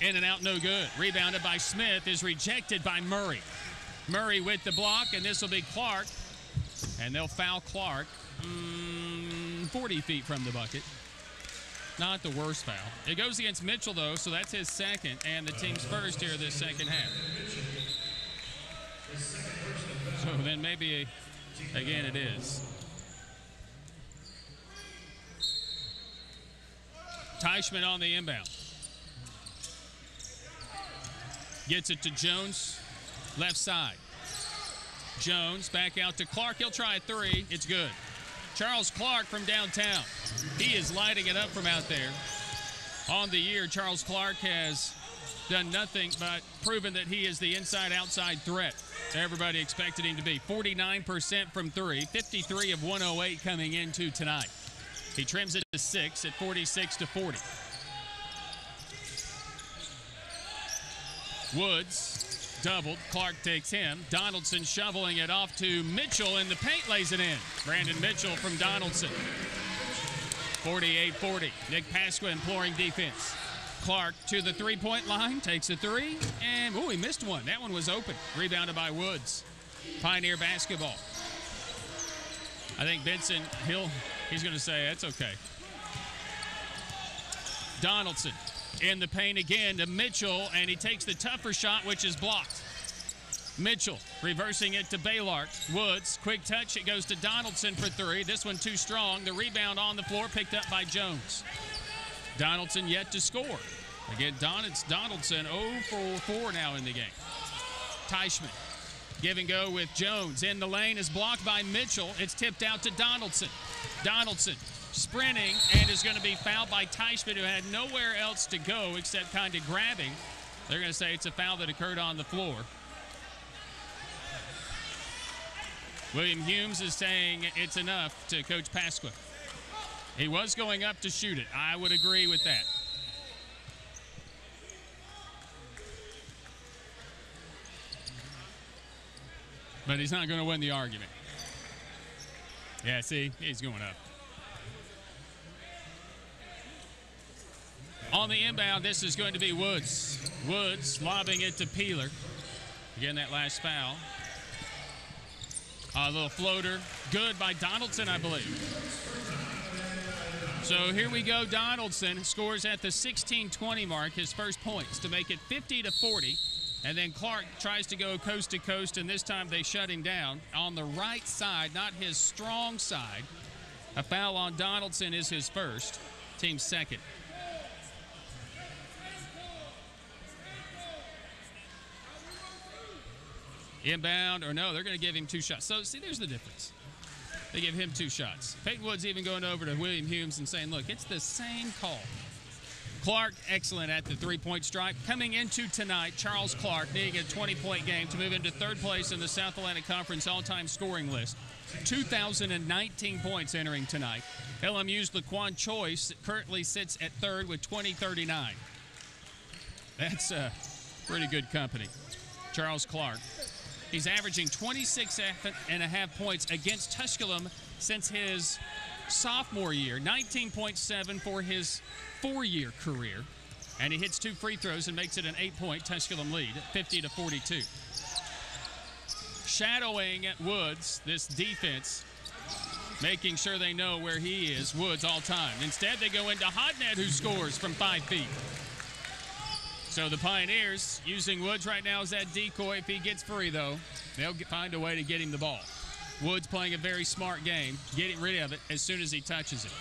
In and out, no good. Rebounded by Smith, is rejected by Murray. Murray with the block, and this will be Clark. And they'll foul Clark 40 feet from the bucket. Not the worst foul. It goes against Mitchell, though, so that's his second, and the team's first here this second half. So then maybe, again, it is. Teichman on the inbound. Gets it to Jones, left side. Jones back out to Clark. He'll try a three. It's good. Charles Clark from downtown. He is lighting it up from out there. On the year, Charles Clark has done nothing but proven that he is the inside-outside threat everybody expected him to be. 49% from three, 53 of 108 coming into tonight. He trims it to 6 at 46-40. Woods doubled. Clark takes him. Donaldson shoveling it off to Mitchell in the paint, lays it in. Brandon Mitchell from Donaldson. 48-40. Nick Pasqua imploring defense. Clark to the three-point line, takes a three, and he missed one. That one was open. Rebounded by Woods. Pioneer basketball. I think Benson, he's going to say, that's okay. Donaldson in the paint again to Mitchell, and he takes the tougher shot, which is blocked. Mitchell reversing it to Baylor. Woods, quick touch. It goes to Donaldson for three. This one too strong. The rebound on the floor picked up by Jones. Donaldson yet to score. Again, Donaldson 0 for 4 now in the game. Teichman, give and go with Jones. In the lane is blocked by Mitchell. It's tipped out to Donaldson. Donaldson sprinting and is going to be fouled by Teichman, who had nowhere else to go except kind of grabbing. They're going to say it's a foul that occurred on the floor. William Humes is saying it's enough to Coach Pasqua. He was going up to shoot it. I would agree with that. But he's not going to win the argument. Yeah, see, he's going up. On the inbound, this is going to be Woods. Woods lobbing it to Peeler. Again, that last foul. A little floater. Good by Donaldson, I believe. So here we go. Donaldson scores at the 16-20 mark, his first points to make it 50-40. And then Clark tries to go coast to coast, and this time they shut him down on the right side, not his strong side. A foul on Donaldson is his first, team's second. Inbound, or no, they're going to give him 2 shots. So, see, there's the difference. They give him 2 shots. Peyton Woods even going over to William Humes and saying, look, it's the same call. Clark, excellent at the three-point stripe. Coming into tonight, Charles Clark needing a 20-point game to move into 3rd place in the South Atlantic Conference all-time scoring list. 2,019 points entering tonight. LMU's Laquan Choice currently sits at 3rd with 2,039. That's pretty good company. Charles Clark. He's averaging 26.5 points against Tusculum since his sophomore year, 19.7 for his 4-year career. And he hits 2 free throws and makes it an 8-point Tusculum lead, 50-42. Shadowing Woods, this defense, making sure they know where he is, Woods all time. Instead, they go into Hodnett, who scores from 5 feet. So the Pioneers using Woods right now as that decoy. If he gets free, though, they'll find a way to get him the ball. Woods playing a very smart game, getting rid of it as soon as he touches it.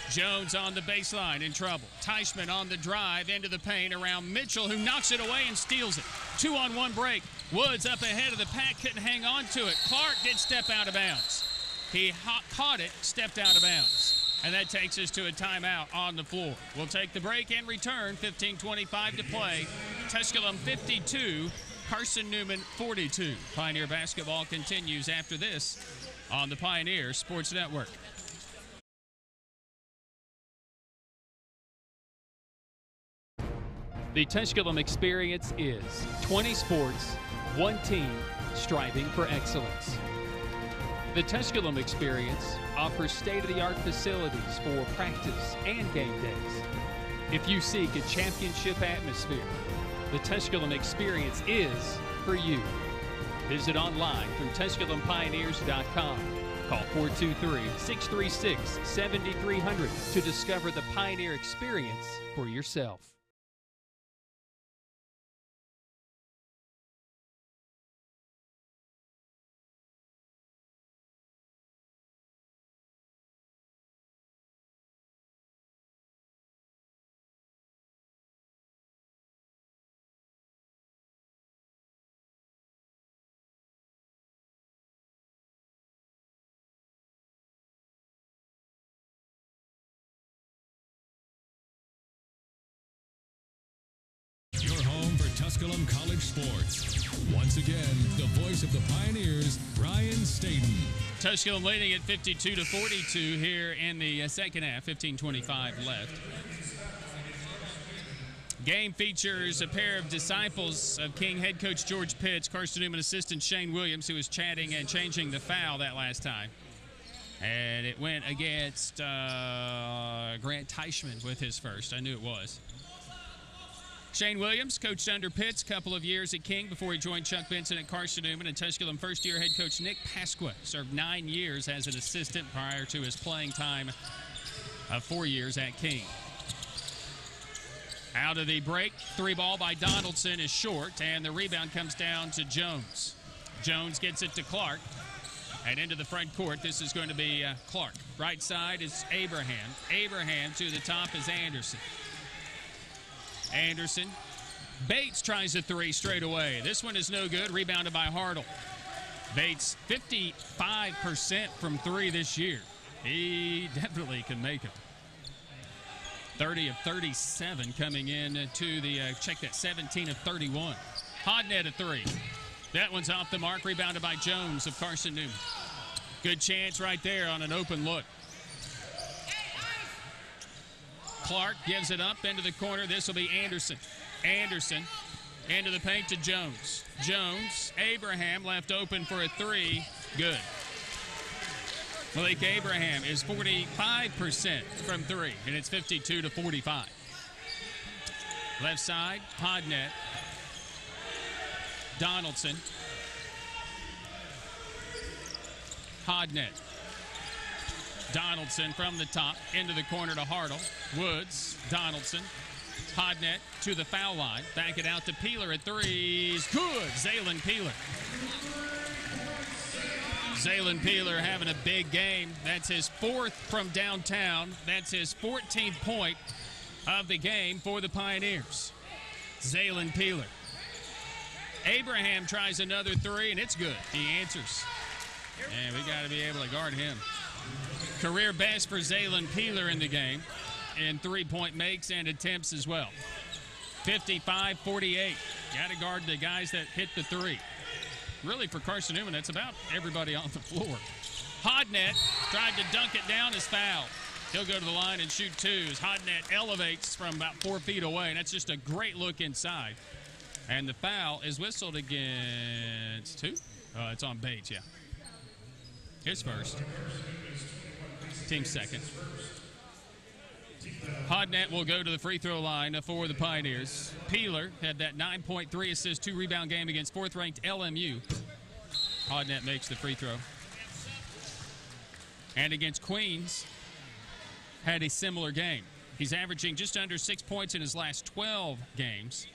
Jones on the baseline in trouble. Teichman on the drive into the paint around Mitchell, who knocks it away and steals it. 2-on-1 break. Woods up ahead of the pack, couldn't hang on to it. Clark did step out of bounds. He caught it, stepped out of bounds. And that takes us to a timeout on the floor. We'll take the break and return. 15:25 to play. Tusculum 52, Carson-Newman 42. Pioneer basketball continues after this on the Pioneer Sports Network. The Tusculum experience is 20 sports, 1 team, striving for excellence. The Tusculum experience offers state-of-the-art facilities for practice and game days. If you seek a championship atmosphere, the Tusculum experience is for you. Visit online through TusculumPioneers.com. Call 423-636-7300 to discover the Pioneer experience for yourself. Tusculum College Sports. Once again, the voice of the Pioneers, Brian Staten. Tusculum leading at 52-42 here in the second half, 15:25 left. Game features a pair of disciples of King head coach George Pitts, Carson-Newman assistant Shane Williams, who was chatting and changing the foul that last time. And it went against Grant Teichman with his first. I knew it was. Shane Williams coached under Pitts a couple of years at King before he joined Chuck Benson at Carson-Newman. And Tusculum first-year head coach Nick Pasqua served 9 years as an assistant prior to his playing time of 4 years at King. Out of the break, 3-ball by Donaldson is short, and the rebound comes down to Jones. Jones gets it to Clark, and into the front court. This is going to be Clark. Right side is Abraham. Abraham to the top is Anderson. Anderson. Bates tries a 3 straight away. This one is no good. Rebounded by Hartle. Bates, 55% from 3 this year. He definitely can make it. 30 of 37 coming in to the, check that, 17 of 31. Hodnett a 3. That one's off the mark. Rebounded by Jones of Carson-Newman. Good chance right there on an open look. Clark gives it up into the corner. This will be Anderson. Anderson into the paint to Jones. Jones, Abraham left open for a 3. Good. Malik Abraham is 45% from 3, and it's 52 to 45. Left side, Hodnett. Donaldson. Hodnett. Donaldson from the top into the corner to Hartle. Woods, Donaldson. Hodnett to the foul line. Back it out to Peeler at 3's. Good. Zaylen Peeler. Zaylen Peeler having a big game. That's his 4th from downtown. That's his 14th point of the game for the Pioneers. Zaylen Peeler. Abraham tries another 3, and it's good. He answers. And we got to be able to guard him. Career best for Zaylen Peeler in the game. And 3-point makes and attempts as well. 55-48. Got to guard the guys that hit the 3. Really, for Carson-Newman, that's about everybody on the floor. Hodnett tried to dunk it down, is fouled. He'll go to the line and shoot 2 as Hodnett elevates from about 4 feet away, and that's just a great look inside. And the foul is whistled against who? It's on Bates, yeah. His first. Team second. Hodnett will go to the free throw line for the Pioneers. Peeler had that 9.3 assist, 2 rebound game against 4th-ranked LMU. Hodnett makes the free throw. And against Queens, had a similar game. He's averaging just under 6 points in his last 12 games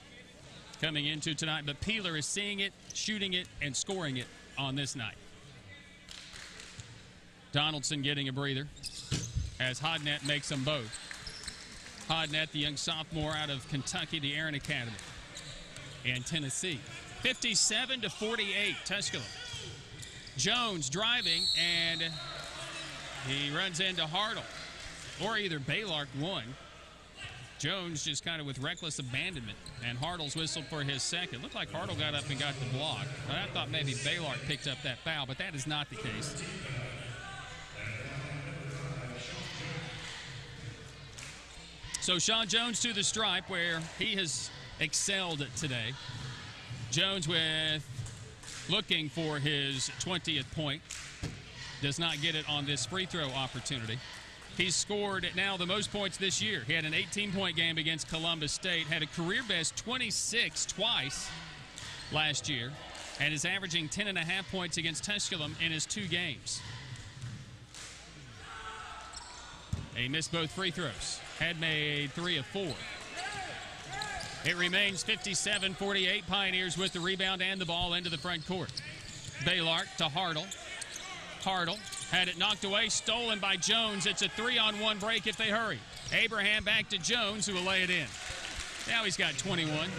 coming into tonight. But Peeler is seeing it, shooting it, and scoring it on this night. Donaldson getting a breather as Hodnett makes them both. Hodnett, the young sophomore out of Kentucky, the Aaron Academy, and Tennessee. 57-48, Tusculum. Jones driving, and he runs into Hartle, or either Baylork won. Jones just kind of with reckless abandonment, and Hartle's whistled for his second. Looked like Hartle got up and got the block. But I thought maybe Baylork picked up that foul, but that is not the case. So Sean Jones to the stripe where he has excelled today. Jones with looking for his 20th point. Does not get it on this free throw opportunity. He's scored now the most points this year. He had an 18-point game against Columbus State, had a career-best 26 twice last year, and is averaging 10.5 points against Tusculum in his 2 games. He missed both free throws. Had made 3 of 4. It remains 57-48. Pioneers with the rebound and the ball into the front court. Baylork to Hartle. Hartle had it knocked away, stolen by Jones. It's a 3-on-1 break if they hurry. Abraham back to Jones, who will lay it in. Now he's got 21.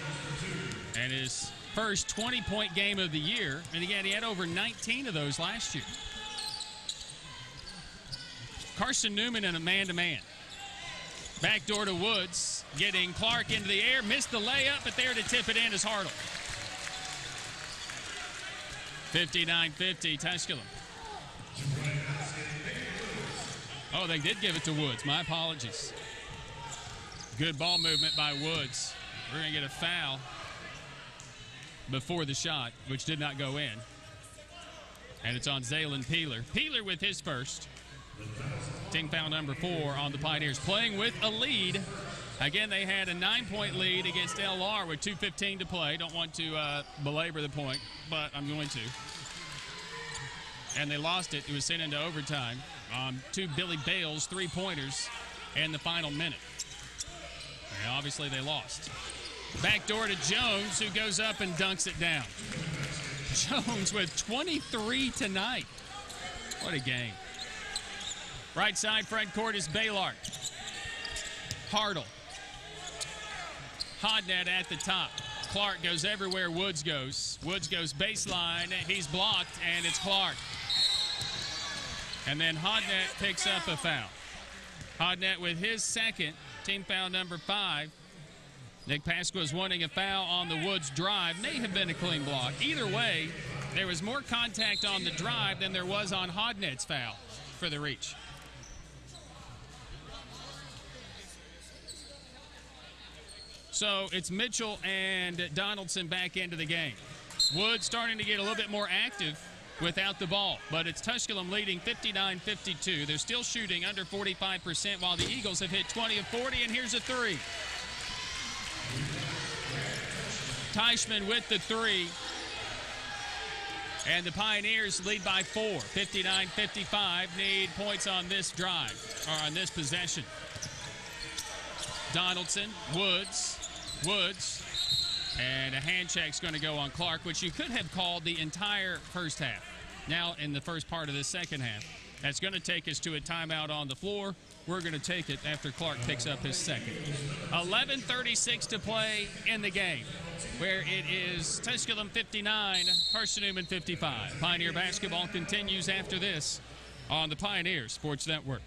And his first 20-point game of the year. And again, he had over 19 of those last year. Carson-Newman in a man-to-man. Backdoor to Woods, getting Clark into the air, missed the layup, but there to tip it in is Hartle. 59-50, Tusculum. Oh, they did give it to Woods. My apologies. Good ball movement by Woods. We're going to get a foul before the shot, which did not go in. And it's on Zaylen Peeler. Peeler with his first. Team foul number 4 on the Pioneers. Playing with a lead Again, they had a 9-point lead against LR with 2:15 to play. Don't want to belabor the point, but I'm going to. And they lost it. It was sent into overtime. Two Billy Bales three-pointers in the final minute. And obviously, they lost. Backdoor to Jones, who goes up and dunks it down. Jones with 23 tonight. What a game. Right side front court is Baylor. Hartle. Hodnett at the top. Clark goes everywhere Woods goes. Woods goes baseline. He's blocked, and it's Clark. And then Hodnett picks up a foul. Hodnett with his second, team foul number 5. Nick Pasqua wanting a foul on the Woods drive. May have been a clean block. Either way, there was more contact on the drive than there was on Hodnett's foul for the reach. So it's Mitchell and Donaldson back into the game. Woods starting to get a little bit more active without the ball, but it's Tusculum leading 59-52. They're still shooting under 45% while the Eagles have hit 20 of 40, and here's a three. Teichman with the three. And the Pioneers lead by 4, 59-55. Need points on this drive, or on this possession. Donaldson, Woods, and a hand check's going to go on Clark, which you could have called the entire first half. Now in the first part of the second half. That's going to take us to a timeout on the floor. We're going to take it after Clark picks up his second. 11:36 to play in the game, where it is Tusculum 59, Carson-Newman 55. Pioneer basketball continues after this on the Pioneer Sports Network.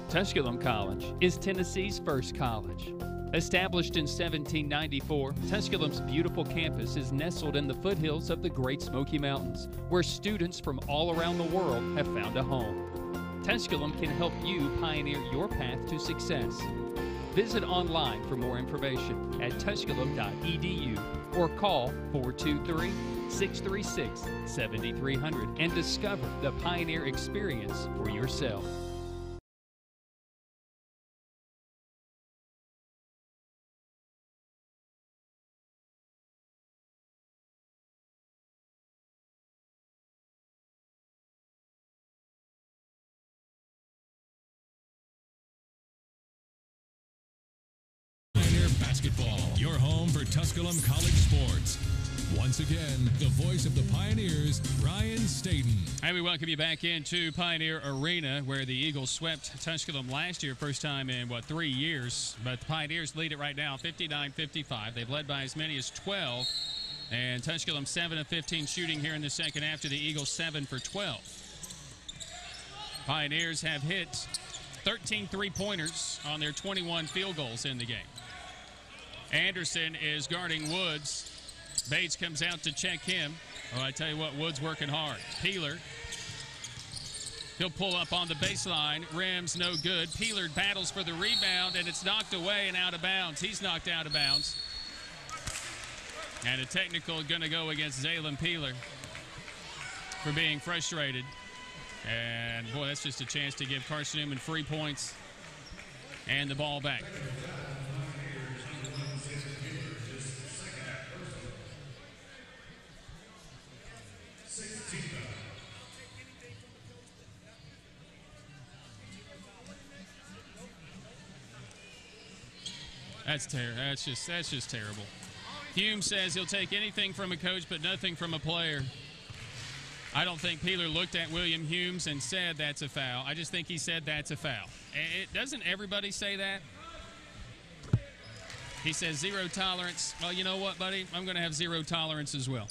Tusculum College is Tennessee's first college. Established in 1794, Tusculum's beautiful campus is nestled in the foothills of the Great Smoky Mountains, where students from all around the world have found a home. Tusculum can help you pioneer your path to success. Visit online for more information at tusculum.edu or call 423-636-7300 and discover the Pioneer experience for yourself. Basketball, your home for Tusculum College sports. Once again, the voice of the Pioneers, Ryan Staten. Hey, we welcome you back into Pioneer Arena, where the Eagles swept Tusculum last year, first time in, 3 years. But the Pioneers lead it right now, 59-55. They've led by as many as 12. And Tusculum 7 of 15 shooting here in the second after the Eagles 7 for 12. Pioneers have hit 13 three-pointers on their 21 field goals in the game. Anderson is guarding Woods. Bates comes out to check him. Oh, I tell you what, Woods working hard. Peeler. He'll pull up on the baseline. Rim's no good. Peeler battles for the rebound, and it's knocked away and out of bounds. He's knocked out of bounds. And a technical going to go against Zaylen Peeler for being frustrated. And, boy, that's just a chance to give Carson-Newman free points and the ball back. That's just terrible. Hume says he'll take anything from a coach but nothing from a player. I don't think Peeler looked at William Humes and said that's a foul. I just think he said that's a foul. Doesn't everybody say that? He says zero tolerance. Well, you know what, buddy? I'm going to have zero tolerance as well,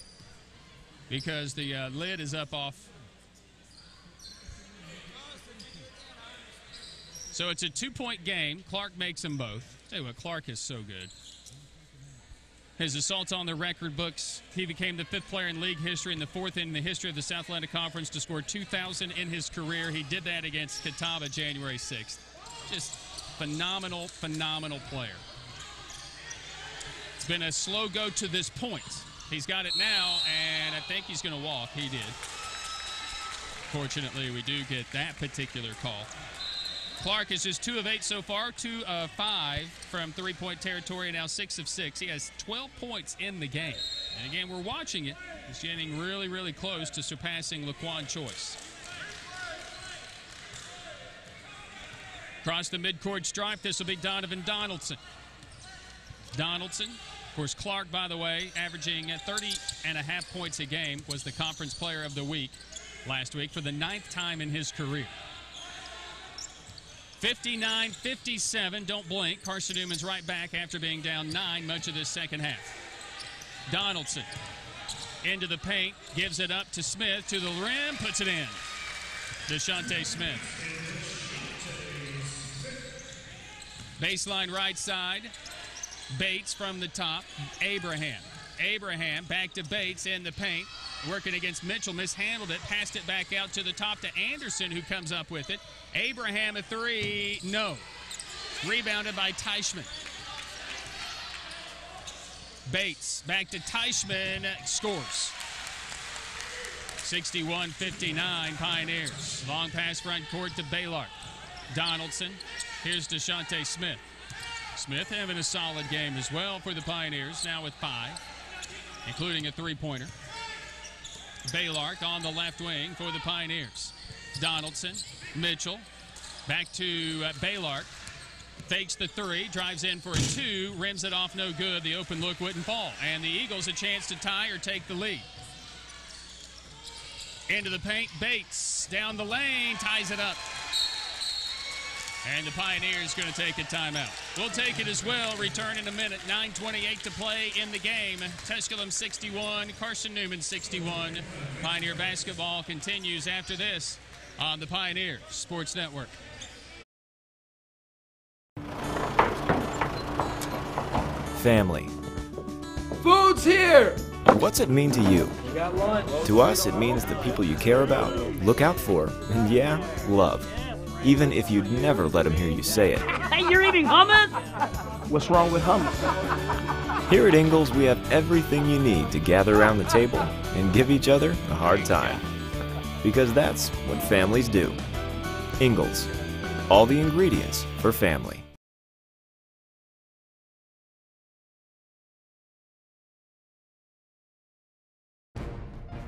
because the lid is up off. So it's a 2-point game. Clark makes them both. Tell you what, Clark is so good. His assaults on the record books. He became the 5th player in league history and the 4th in the history of the South Atlantic Conference to score 2,000 in his career. He did that against Catawba January 6th. Just phenomenal player. It's been a slow go to this point. He's got it now, and I think he's going to walk. He did. Fortunately, we do get that particular call. Clark is just 2 of 8 so far, 2 of 5 from three-point territory, now 6 of 6. He has 12 points in the game. And again, we're watching it. He's getting really, really close to surpassing Laquan Choice. Across the midcourt stripe, this will be Donovan Donaldson. Donaldson, of course, Clark, by the way, averaging 30.5 points a game, was the conference player of the week last week for the 9th time in his career. 59-57, don't blink. Carson-Newman's right back after being down 9 much of this second half. Donaldson into the paint, gives it up to Smith, to the rim, puts it in. DeShante Smith. Baseline right side. Bates from the top. Abraham back to Bates in the paint. Working against Mitchell, mishandled it, passed it back out to the top to Anderson, who comes up with it. Abraham a 3, no. Rebounded by Teichman. Bates back to Teichman, scores. 61-59 Pioneers. Long pass front court to Baylor. Donaldson, here's DeShante Smith. Smith having a solid game as well for the Pioneers, now with 5, including a three-pointer. Baylark on the left wing for the Pioneers. Donaldson, Mitchell, back to Baylark. Fakes the 3, drives in for a 2, rims it off, no good. The open look wouldn't fall. And the Eagles a chance to tie or take the lead. Into the paint, Bates down the lane, ties it up. And the Pioneers going to take a timeout. We'll take it as well. Return in a minute. 9:28 to play in the game. Tusculum 61, Carson-Newman 61. Pioneer basketball continues after this on the Pioneer Sports Network. Family. Food's here! What's it mean to you? We got lunch. To us, it means the people you care about, look out for, and yeah, love. Even if you'd never let them hear you say it. Hey, you're eating hummus? What's wrong with hummus? Here at Ingalls, we have everything you need to gather around the table and give each other a hard time. Because that's what families do. Ingalls. All the ingredients for family.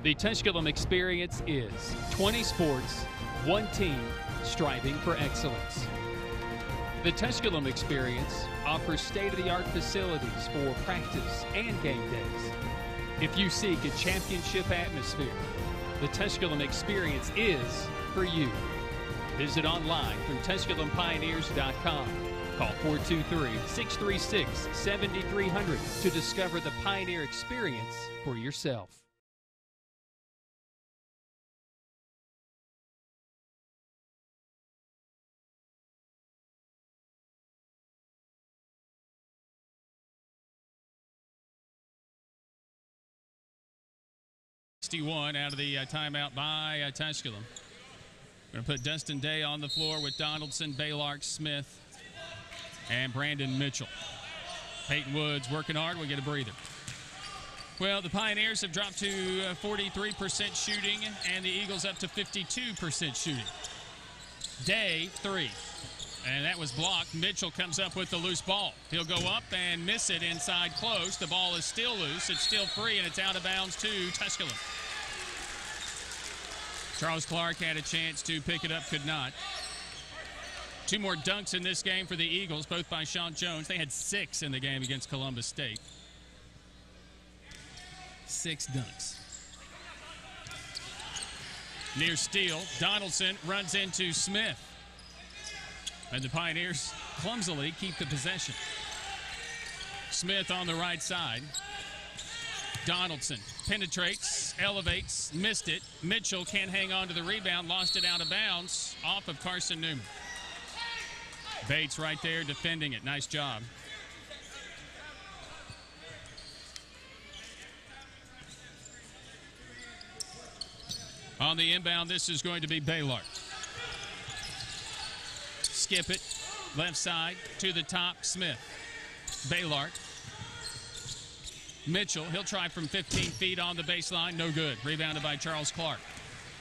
The Tusculum experience is 20 sports, 1 team, striving for excellence. The Tusculum experience offers state-of-the-art facilities for practice and game days. If you seek a championship atmosphere, the Tusculum experience is for you. Visit online through TusculumPioneers.com. Call 423-636-7300 to discover the Pioneer experience for yourself. Out of the timeout by Tusculum. Going to put Dustin Day on the floor with Donaldson, Baylark, Smith, and Brandon Mitchell. Peyton Woods working hard. We'll get a breather. Well, the Pioneers have dropped to 43% shooting, and the Eagles up to 52% shooting. Day, 3. And that was blocked. Mitchell comes up with the loose ball. He'll go up and miss it inside close. The ball is still loose. It's still free, and it's out of bounds to Tusculum. Charles Clark had a chance to pick it up, could not. 2 more dunks in this game for the Eagles, both by Sean Jones. They had 6 in the game against Columbus State. 6 dunks. Near steal, Donaldson runs into Smith. And the Pioneers clumsily keep the possession. Smith on the right side. Donaldson penetrates, elevates, missed it. Mitchell can't hang on to the rebound, lost it out of bounds off of Carson-Newman. Bates right there defending it. Nice job. On the inbound, this is going to be Baylark. Skip it. Left side to the top, Smith. Baylart. Mitchell, he'll try from 15 feet on the baseline. No good. Rebounded by Charles Clark.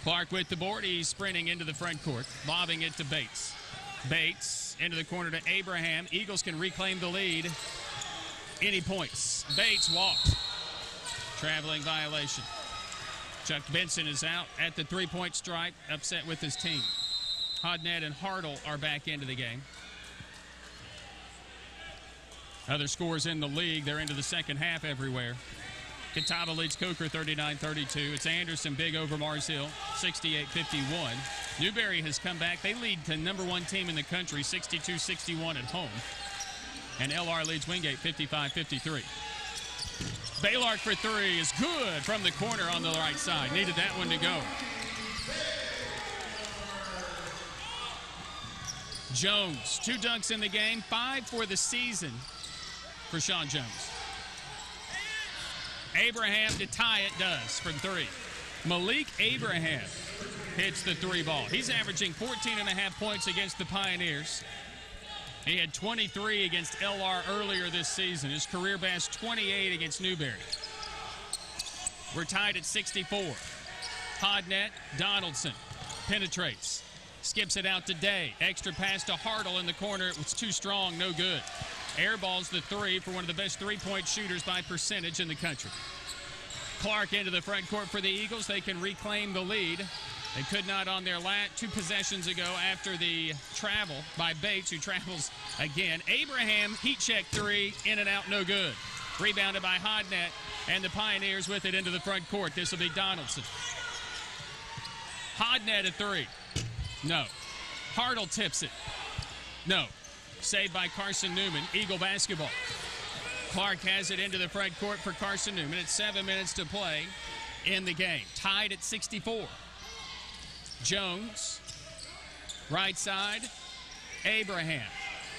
Clark with the board. He's sprinting into the front court, lobbing it to Bates. Bates into the corner to Abraham. Eagles can reclaim the lead. Any points. Bates walked. Traveling violation. Chuck Benson is out at the three-point stripe, upset with his team. Hodnett and Hartle are back into the game. Other scores in the league, they're into the second half everywhere. Catawba leads Coker 39-32. It's Anderson big over Mars Hill, 68-51. Newberry has come back. They lead the number one team in the country, 62-61 at home. And LR leads Wingate 55-53. Baylart for three is good from the corner on the right side. Needed that one to go. Jones, 2 dunks in the game, 5 for the season for Sean Jones. Abraham to tie it does from 3. Malik Abraham hits the 3 ball. He's averaging 14.5 points against the Pioneers. He had 23 against LR earlier this season. His career best 28 against Newberry. We're tied at 64. Hodnett, Donaldson penetrates. Skips it out to Day. Extra pass to Hartle in the corner. It was too strong, no good. Airballs the 3 for one of the best three-point shooters by percentage in the country. Clark into the front court for the Eagles. They can reclaim the lead. They could not on their last 2 possessions ago after the travel by Bates, who travels again. Abraham, heat check 3, in and out, no good. Rebounded by Hodnett, and the Pioneers with it into the front court. This will be Donaldson. Hodnett at 3. No. Hartle tips it. No. Saved by Carson-Newman. Eagle basketball. Clark has it into the front court for Carson-Newman. It's 7 minutes to play in the game. Tied at 64. Jones. Right side. Abraham.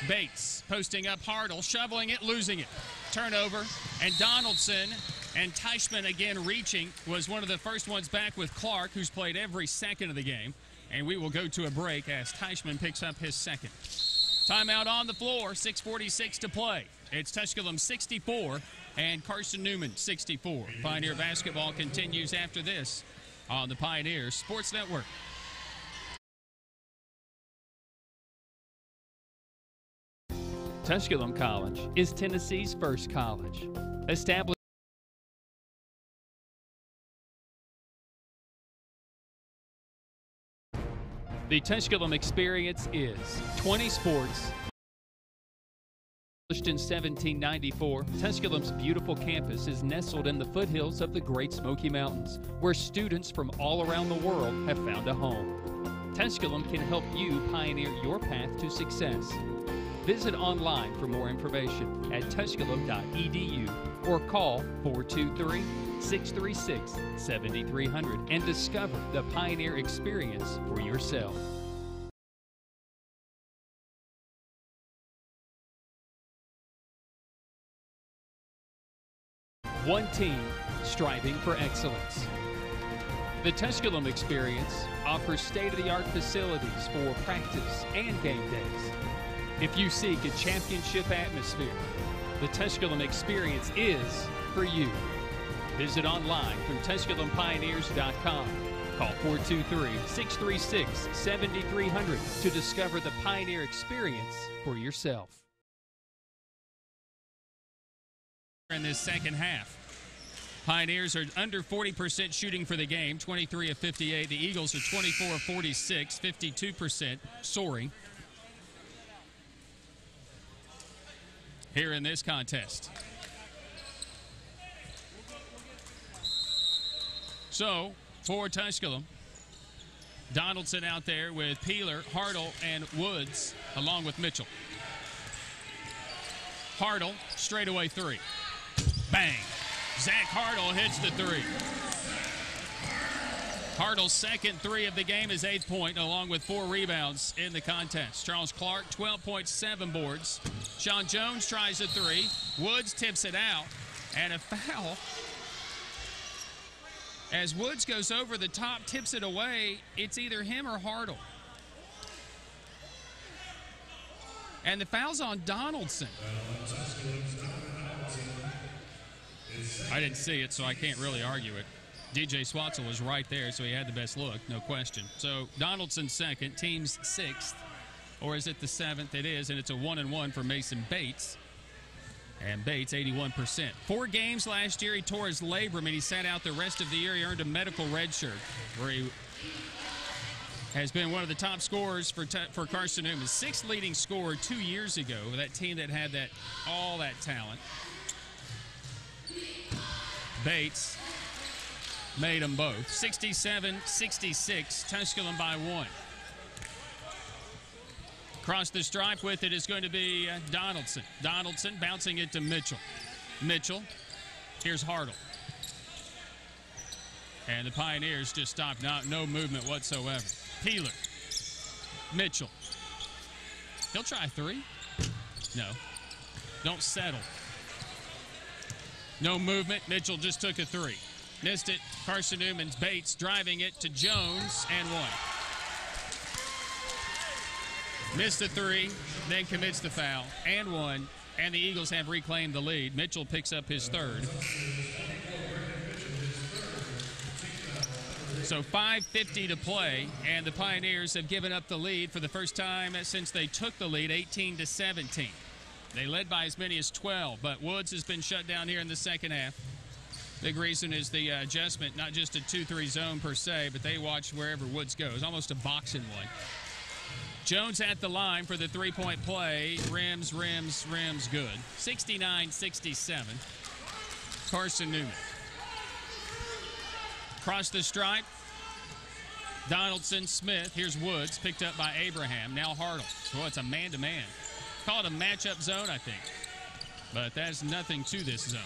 Bates posting up Hartle, shoveling it, losing it. Turnover. And Donaldson and Teichman again reaching was one of the first ones back with Clark, who's played every second of the game. And we will go to a break as Teichman picks up his second. Timeout on the floor, 6:46 to play. It's Tusculum 64 and Carson-Newman 64. Pioneer basketball continues after this on the Pioneers Sports Network. Tusculum College is Tennessee's first college. Established The Tusculum experience is 20 sports. Established in 1794, Tusculum's beautiful campus is nestled in the foothills of the Great Smoky Mountains, where students from all around the world have found a home. Tusculum can help you pioneer your path to success. Visit online for more information at tusculum.edu or call 423-636-7300 and discover the Pioneer experience for yourself. One team striving for excellence. The Tusculum experience offers state-of-the-art facilities for practice and game days. If you seek a championship atmosphere, the Tusculum experience is for you. Visit online through TusculumPioneers.com. Call 423-636-7300 to discover the Pioneer experience for yourself. In this second half, Pioneers are under 40% shooting for the game, 23 of 58. The Eagles are 24 of 46, 52%, soaring here in this contest. So, for Tusculum, Donaldson out there with Peeler, Hartle, and Woods, along with Mitchell. Hartle, straightaway 3. Bang. Zach Hartle hits the 3. Hartle's second 3 of the game, is 8th point, along with 4 rebounds in the contest. Charles Clark, 12.7 boards. Sean Jones tries a 3. Woods tips it out, and a foul. As Woods goes over the top, tips it away, it's either him or Hartle. And the foul's on Donaldson. I didn't see it, so I can't really argue it. DJ Swatzel was right there, so he had the best look, no question. So Donaldson's second, team's sixth. Or is it the seventh? It is, and it's a 1-and-1 for Mason Bates. And Bates, 81%. 4 games last year, he tore his labrum, and he sat out the rest of the year. He earned a medical red shirt, where he has been one of the top scorers for Carson-Newman. 6th leading scorer 2 years ago, that team that had all that talent. Bates made them both. 67-66, Tusculum by 1. Across the stripe with it is going to be Donaldson. Donaldson bouncing it to Mitchell. Mitchell, here's Hartle. And the Pioneers just stopped, no movement whatsoever. Peeler, Mitchell. He'll try 3. No. Don't settle. No movement. Mitchell just took a 3. Missed it. Carson-Newman's Bates driving it to Jones and 1. Missed the 3, then commits the foul and 1, and the Eagles have reclaimed the lead. Mitchell picks up his 3rd. So 5:50 to play, and the Pioneers have given up the lead for the first time since they took the lead, 18-17. They led by as many as 12, but Woods has been shut down here in the second half. Big reason is the adjustment, not just a 2-3 zone per se, but they watch wherever Woods goes, almost a boxing one. Jones at the line for the 3-point play. Rims, good. 69-67. Carson-Newman. Across the stripe. Donaldson, Smith. Here's Woods, picked up by Abraham. Now Hartle. Well, it's a man-to-man. Call it a matchup zone, I think. But that's nothing to this zone.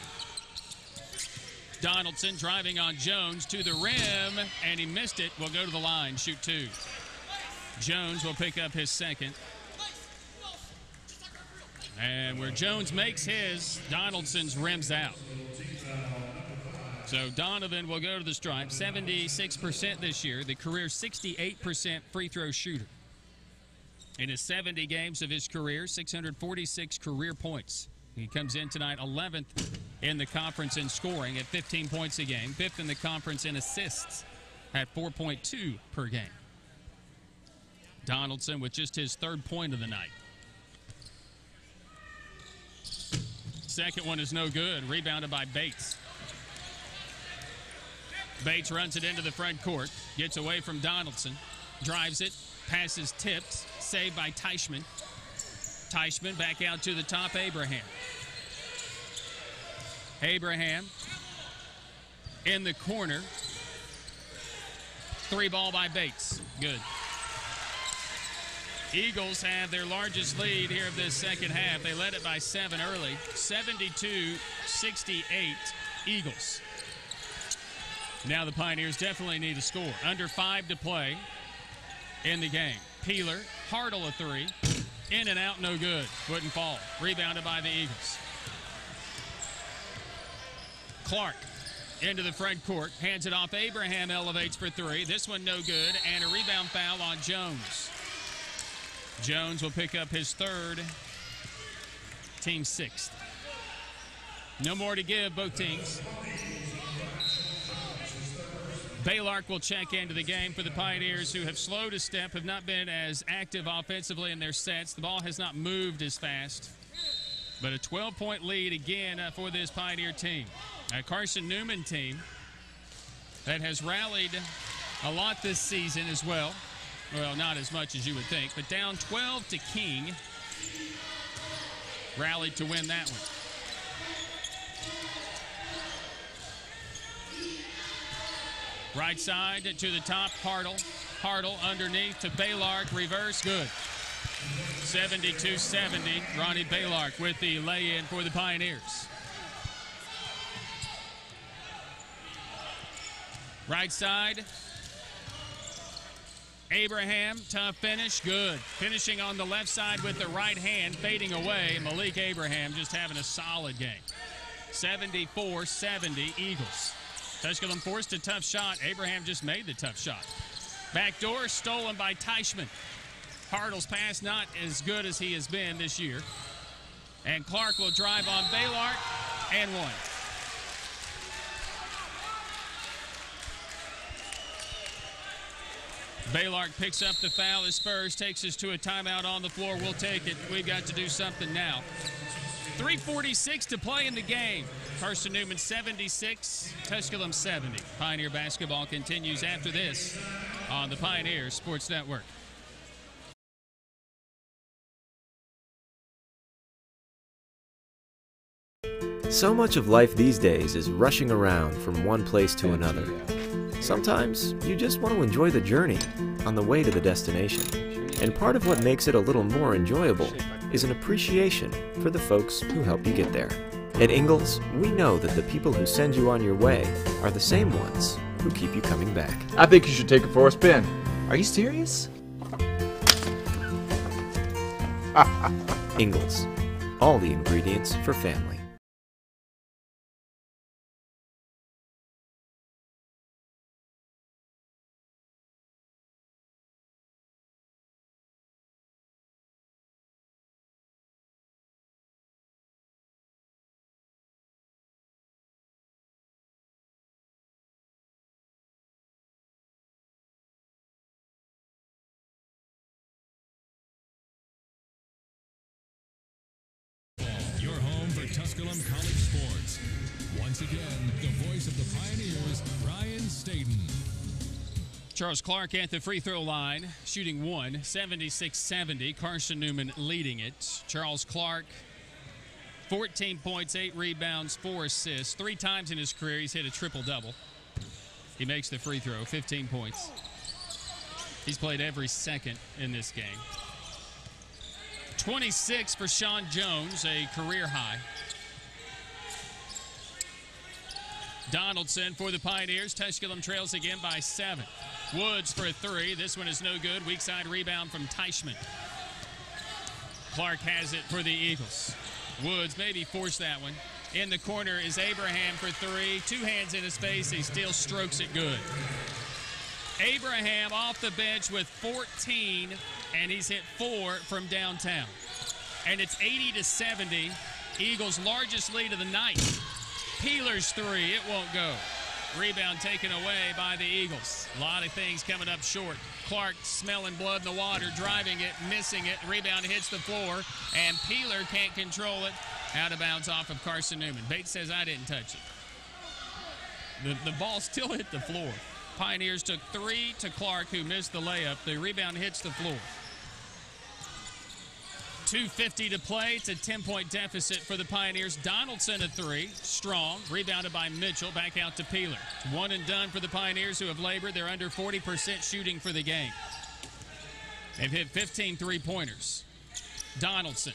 Donaldson driving on Jones to the rim, and he missed it. Will go to the line, shoot 2. Jones will pick up his 2nd. And where Jones makes his, Donaldson's rims out. So Donovan will go to the stripe, 76% this year, the career 68% free throw shooter. In his 70 games of his career, 646 career points. He comes in tonight 11th in the conference in scoring at 15 points a game, 5th in the conference in assists at 4.2 per game. Donaldson with just his 3rd point of the night. Second one is no good. Rebounded by Bates. Bates runs it into the front court. Gets away from Donaldson. Drives it. Passes tipped. Saved by Teichman. Teichman back out to the top. Abraham. Abraham in the corner. 3 ball by Bates. Good. Eagles have their largest lead here of this second half. They led it by 7 early. 72-68 Eagles. Now the Pioneers definitely need a score. Under 5 to play in the game. Peeler, Hartle a 3. In and out, no good. Wouldn't fall. Rebounded by the Eagles. Clark into the front court. Hands it off. Abraham elevates for 3. This one no good. And a rebound foul on Jones. Jones will pick up his 3rd, team 6th. No more to give, both teams. Baylark will check into the game for the Pioneers, who have slowed a step, have not been as active offensively in their sets. The ball has not moved as fast. But a 12-point lead again for this Pioneer team. A Carson-Newman team that has rallied a lot this season as well. Well, not as much as you would think, but down 12 to King. Rallied to win that one. Right side to the top, Hartle. Hartle underneath to Baylark, reverse, good. 72-70, Ronnie Baylark with the lay-in for the Pioneers. Right side. Abraham, tough finish, good. Finishing on the left side with the right hand, fading away. Malik Abraham just having a solid game. 74-70 Eagles. Tusculum forced a tough shot. Abraham just made the tough shot. Backdoor stolen by Teichman. Hartle's pass not as good as he has been this year. And Clark will drive on Baylart and one. Baylart picks up the foul as Spurs takes us to a timeout on the floor. We'll take it. We've got to do something now. 3:46 to play in the game. Carson-Newman 76, Tusculum 70. Pioneer basketball continues after this on the Pioneer Sports Network. So much of life these days is rushing around from one place to another. Sometimes you just want to enjoy the journey on the way to the destination. And part of what makes it a little more enjoyable is an appreciation for the folks who help you get there. At Ingalls, we know that the people who send you on your way are the same ones who keep you coming back. I think you should take it for a spin. Are you serious? Ingalls, all the ingredients for family. Tusculum College Sports. Once again, the voice of the Pioneers, Brian Staten. Charles Clark at the free throw line, shooting one, 76-70. Carson-Newman leading it. Charles Clark, 14 points, 8 rebounds, 4 assists. 3 times in his career he's hit a triple-double. He makes the free throw, 15 points. He's played every second in this game. 26 for Sean Jones, a career high. Donaldson for the Pioneers. Tusculum trails again by 7. Woods for a 3. This one is no good. Weak side rebound from Teichman. Clark has it for the Eagles. Woods maybe forced that one. In the corner is Abraham for 3. 2 hands in his face. He still strokes it good. Abraham off the bench with 14, and he's hit 4 from downtown. And it's 80-70. Eagles' largest lead of the night. Peeler's 3, it won't go. Rebound taken away by the Eagles. A lot of things coming up short. Clark smelling blood in the water, driving it, missing it. Rebound hits the floor, and Peeler can't control it. Out of bounds off of Carson-Newman. Bates says, I didn't touch it. The ball still hit the floor. Pioneers took 3 to Clark, who missed the layup. The rebound hits the floor. 2:50 to play. It's a 10-point deficit for the Pioneers. Donaldson a 3, strong, rebounded by Mitchell, back out to Peeler. One and done for the Pioneers, who have labored. They're under 40% shooting for the game. They've hit 15 3-pointers. Donaldson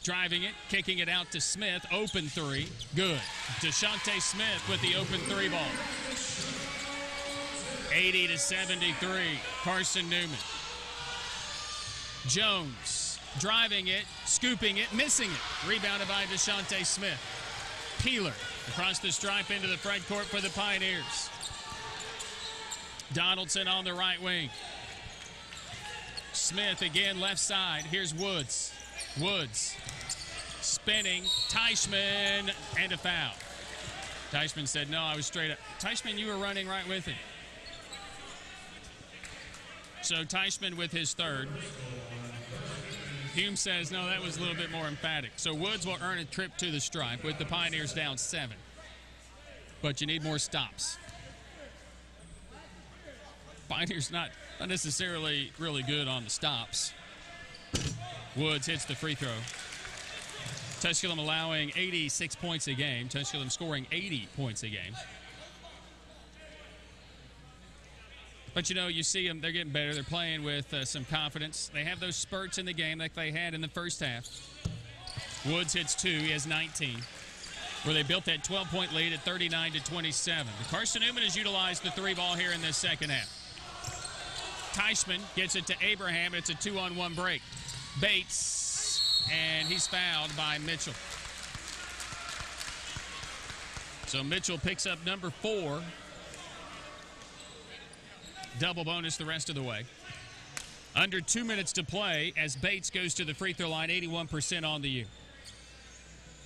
driving it, kicking it out to Smith. Open 3, good. DeShante Smith with the open 3 ball. 80-73, Carson-Newman. Jones driving it, scooping it, missing it. Rebounded by DeShante Smith. Peeler across the stripe into the front court for the Pioneers. Donaldson on the right wing. Smith again left side. Here's Woods. Woods spinning. Teichman and a foul. Teichman said, no, I was straight up. Teichman, you were running right with him. So Teichman with his 3rd. Hume says, no, that was a little bit more emphatic. So Woods will earn a trip to the stripe with the Pioneers down 7. But you need more stops. Pioneers not necessarily really good on the stops. Woods hits the free throw. Tusculum allowing 86 points a game. Tusculum scoring 80 points a game. But, you know, you see them, they're getting better. They're playing with some confidence. They have those spurts in the game like they had in the first half. Woods hits 2. He has 19. Where they built that 12-point lead at 39-27. Carson-Newman has utilized the 3 ball here in this second half. Teichman gets it to Abraham. It's a 2-on-1 break. Bates, and he's fouled by Mitchell. So Mitchell picks up number 4. Double bonus the rest of the way. Under 2 minutes to play as Bates goes to the free throw line, 81% on the year.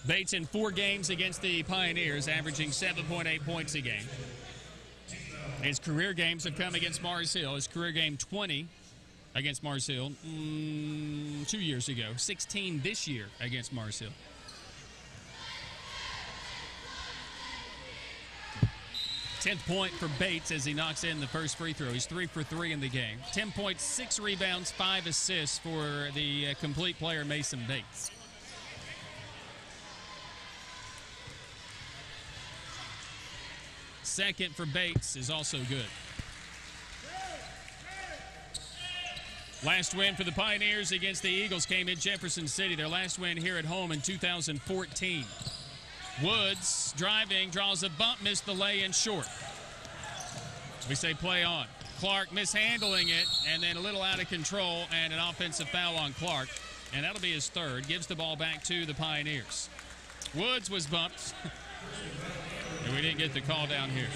Bates in 4 games against the Pioneers, averaging 7.8 points a game. His career games have come against Mars Hill. His career game 20 against Mars Hill 2 years ago. 16 this year against Mars Hill. Tenth point for Bates as he knocks in the first free throw. He's 3 for 3 in the game. 10.6 rebounds, 5 assists for the complete player Mason Bates. Second for Bates is also good. Last win for the Pioneers against the Eagles came in Jefferson City. Their last win here at home in 2014. Woods driving, draws a bump, missed the lay-in short. We say play on. Clark mishandling it, and then a little out of control, and an offensive foul on Clark. And that'll be his third. Gives the ball back to the Pioneers. Woods was bumped. And we didn't get the call down here.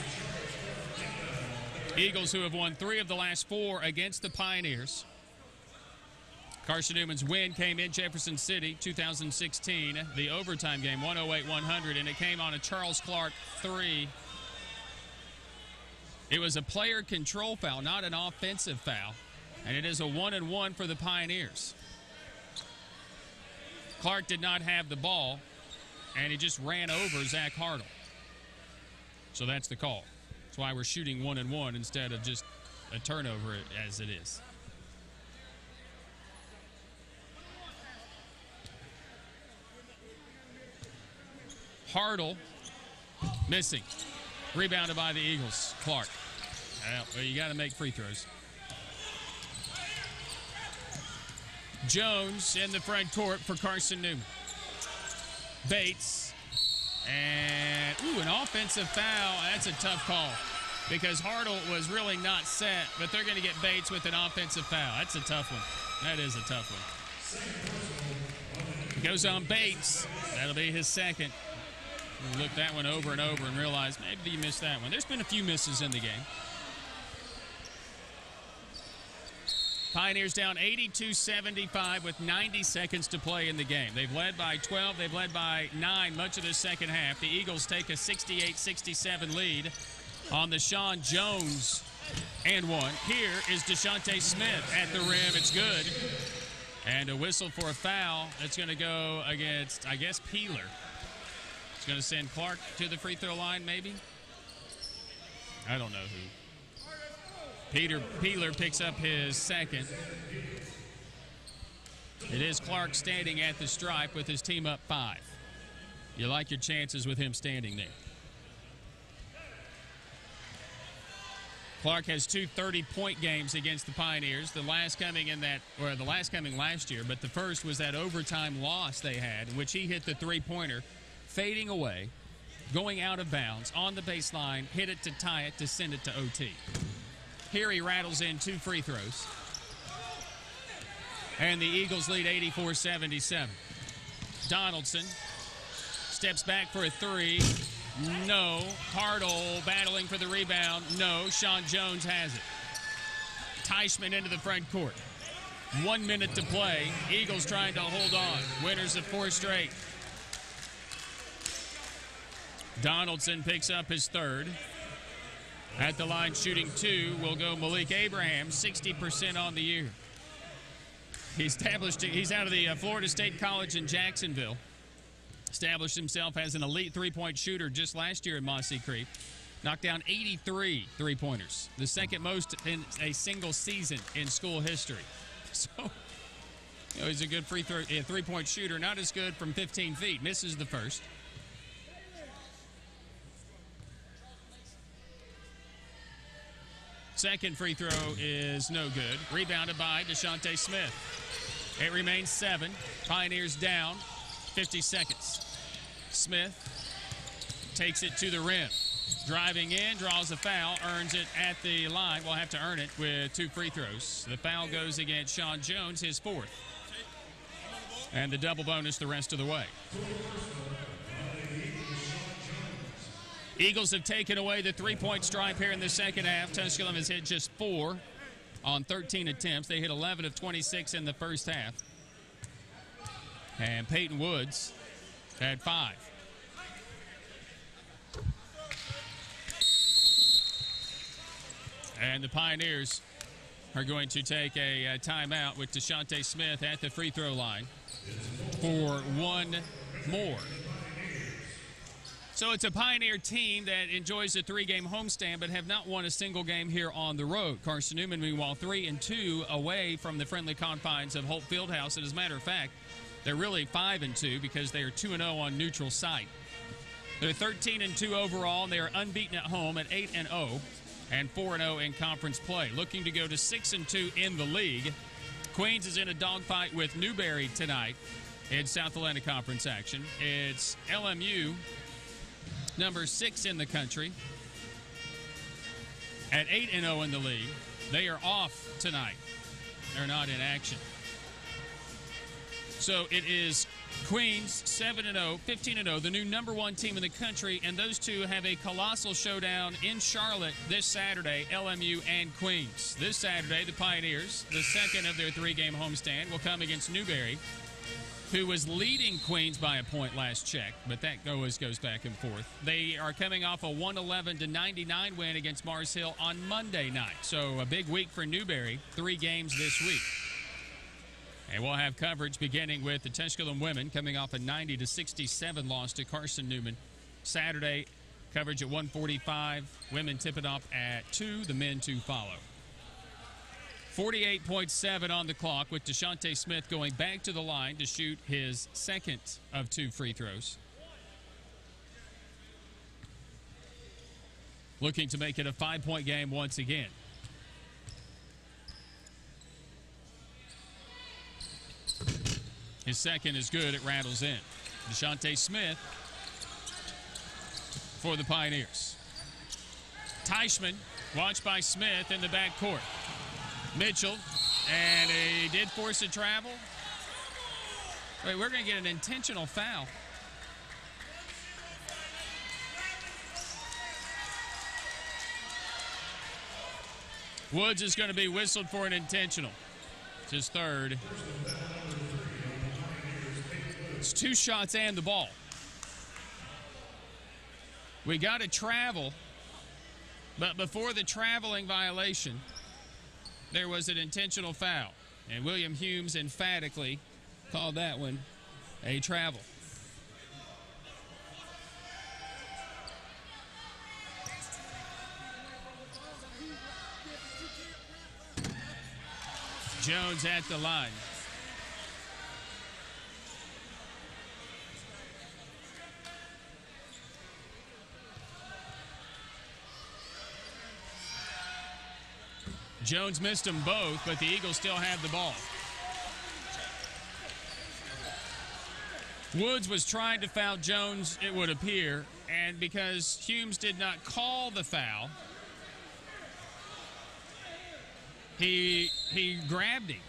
Eagles, who have won 3 of the last 4 against the Pioneers. Carson-Newman's win came in Jefferson City, 2016, the overtime game, 108-100, and it came on a Charles Clark 3. It was a player control foul, not an offensive foul, and it is a 1-and-1 for the Pioneers. Clark did not have the ball, and he just ran over Zach Hartle. So that's the call. That's why we're shooting 1-and-1 instead of just a turnover as it is. Hartle missing. Rebounded by the Eagles. Clark. Well, you got to make free throws. Jones in the front court for Carson-Newman. Bates. And, an offensive foul. That's a tough call because Hartle was really not set, but they're going to get Bates with an offensive foul. That's a tough one. That is a tough one. Goes on Bates. That'll be his second. We'll look that one over and over and realize maybe you missed that one. There's been a few misses in the game. Pioneers down 82-75 with 90 seconds to play in the game. They've led by 12. They've led by 9 much of the second half. The Eagles take a 68-67 lead on the Sean Jones and one. Here is DeShante Smith at the rim. It's good. And a whistle for a foul. It's going to go against, I guess, Peeler. It's going to send Clark to the free throw line, maybe? I don't know who. Peeler picks up his second. It is Clark standing at the stripe with his team up 5. You like your chances with him standing there. Clark has 2 30-point games against the Pioneers. The last coming last year, but the first was that overtime loss they had in which he hit the three-pointer, fading away, going out of bounds on the baseline, hit it to tie it to send it to OT. Here he rattles in 2 free throws. And the Eagles lead 84-77. Donaldson steps back for a 3. No. Hartle battling for the rebound. No. Sean Jones has it. Teichman into the front court. 1 minute to play. Eagles trying to hold on. Winners of 4 straight. Donaldson picks up his third. At the line shooting 2 will go Malik Abraham, 60% on the year. He's out of the Florida State College in Jacksonville. Established himself as an elite three-point shooter just last year in Mossy Creek. Knocked down 83 three-pointers, the second most in a single season in school history. So, he's a good three-point shooter, not as good from 15 feet. Misses the first. Second free throw is no good. Rebounded by DeShante Smith. It remains 7. Pioneers down. 50 seconds. Smith takes it to the rim. Driving in, draws a foul, earns it at the line. Will have to earn it with 2 free throws. The foul goes against Sean Jones, his 4th. And the double bonus the rest of the way. Eagles have taken away the three-point stripe here in the second half. Tusculum has hit just 4 on 13 attempts. They hit 11 of 26 in the first half. And Peyton Woods had 5. And the Pioneers are going to take a timeout with Deshante Smith at the free throw line for one more. So it's a Pioneer team that enjoys a 3-game homestand but have not won a single game here on the road. Carson-Newman, meanwhile, 3-2 away from the friendly confines of Holt Fieldhouse. And as a matter of fact, they're really 5-2 because they are 2-0 on neutral site. They're 13-2 overall, and they are unbeaten at home at 8-0 and 4-0 in conference play. Looking to go to 6-2 in the league. Queens is in a dogfight with Newberry tonight in South Atlantic Conference action. It's LMU, number 6 in the country, at 8-0 in the league. They are off tonight. They're not in action. So it is Queens 7-0, 15-0, the new number 1 team in the country, and those two have a colossal showdown in Charlotte this Saturday, LMU and Queens. This Saturday, the Pioneers, the second of their 3-game homestand, will come against Newberry, who was leading Queens by a point last check, but that always goes back and forth. They are coming off a 111-99 win against Mars Hill on Monday night. So a big week for Newberry, 3 games this week. And we'll have coverage beginning with the Tusculum women coming off a 90-67 loss to Carson-Newman. Saturday, coverage at 1:45. Women tip it off at 2. The men to follow. 48.7 on the clock with Deshante Smith going back to the line to shoot his second of 2 free throws. Looking to make it a 5-point game once again. His second is good. It rattles in. Deshante Smith for the Pioneers. Teichman, watched by Smith in the backcourt. Mitchell, and he did force a travel. Wait, we're going to get an intentional foul. Woods is going to be whistled for an intentional. It's his third. It's 2 shots and the ball. We got a travel, but before the traveling violation, there was an intentional foul. And William Humes emphatically called that one a travel. Jones at the line. Jones missed them both, but the Eagles still have the ball. Woods was trying to foul Jones, it would appear, and because Humes did not call the foul, he grabbed him.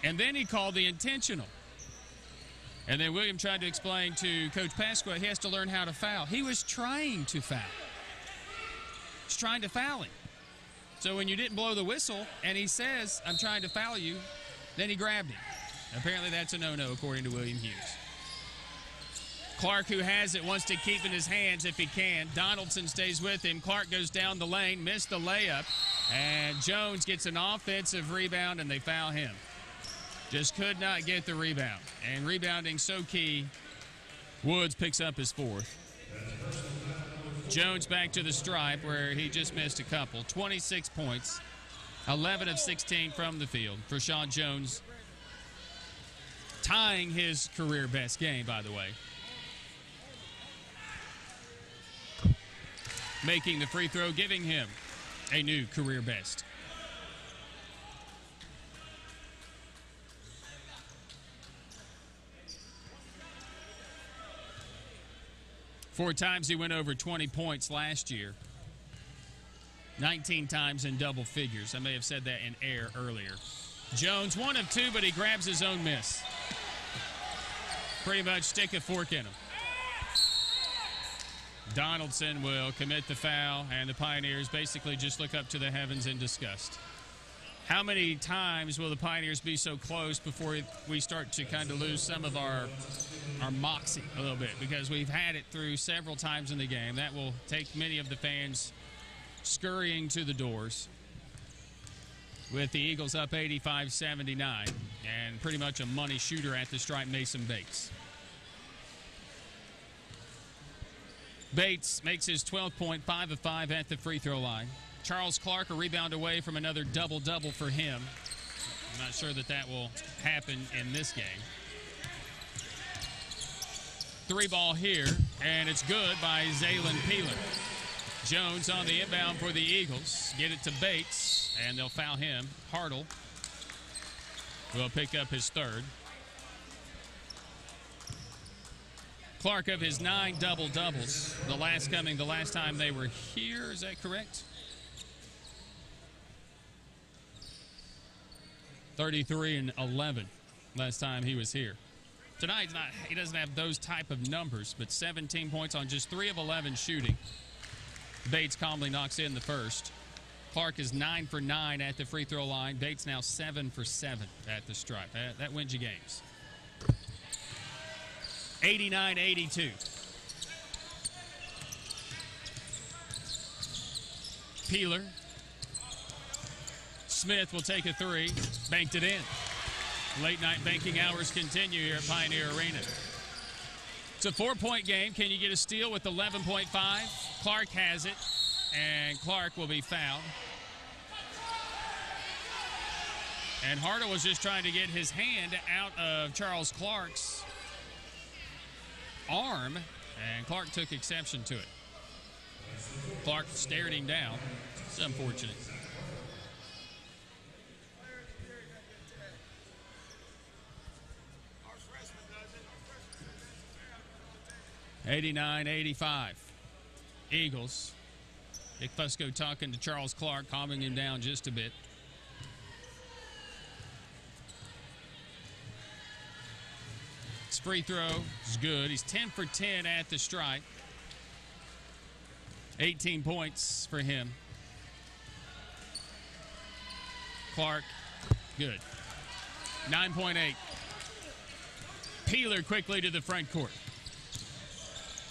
And then he called the intentional. And then William tried to explain to Coach Pasqua he has to learn how to foul. He was trying to foul. He's trying to foul him. So when you didn't blow the whistle and he says, I'm trying to foul you, then he grabbed him. Apparently that's a no-no according to William Hughes. Clark, who has it, wants to keep in his hands if he can. Donaldson stays with him. Clark goes down the lane, missed the layup, and Jones gets an offensive rebound, and they foul him. Just could not get the rebound. And rebounding so key, Woods picks up his 4th. Jones back to the stripe where he just missed a couple. 26 points, 11 of 16 from the field for Sean Jones, tying his career best game, by the way. Making the free throw, giving him a new career best. Four times he went over 20 points last year. 19 times in double figures. I may have said that in air earlier. Jones, 1 of 2, but he grabs his own miss. Pretty much stick a fork in him. Donaldson will commit the foul, and the Pioneers basically just look up to the heavens in disgust. How many times will the Pioneers be so close before we start to kind of lose some of our moxie a little bit? Because we've had it through several times in the game. That will take many of the fans scurrying to the doors. With the Eagles up 85-79, and pretty much a money shooter at the stripe, Mason Bates. Bates makes his 12 point, 5 of 5 at the free throw line. Charles Clark a rebound away from another double-double for him. I'm not sure that will happen in this game. 3 ball here, and it's good by Zaylen Peeler. Jones on the inbound for the Eagles. Get it to Bates, and they'll foul him. Hartle will pick up his 3rd. Clark of his 9 double-doubles. The last time they were here. Is that correct? 33 and 11 last time he was here. Tonight, he doesn't have those type of numbers, but 17 points on just 3 of 11 shooting. Bates calmly knocks in the first. Clark is 9 for 9 at the free throw line. Bates now 7 for 7 at the stripe. That wins you games. 89-82. Peeler. Smith will take a 3. Banked it in. Late night banking hours continue here at Pioneer Arena. It's a 4-point game. Can you get a steal with 11.5? Clark has it, and Clark will be fouled. And Hartle was just trying to get his hand out of Charles Clark's arm, and Clark took exception to it. Clark stared him down. It's unfortunate. $89-85. Eagles. Dick Fusco talking to Charles Clark, calming him down just a bit. His free throw is good. He's 10 for 10 at the stripe. 18 points for him. Clark, good. 9.8. Peeler quickly to the front court.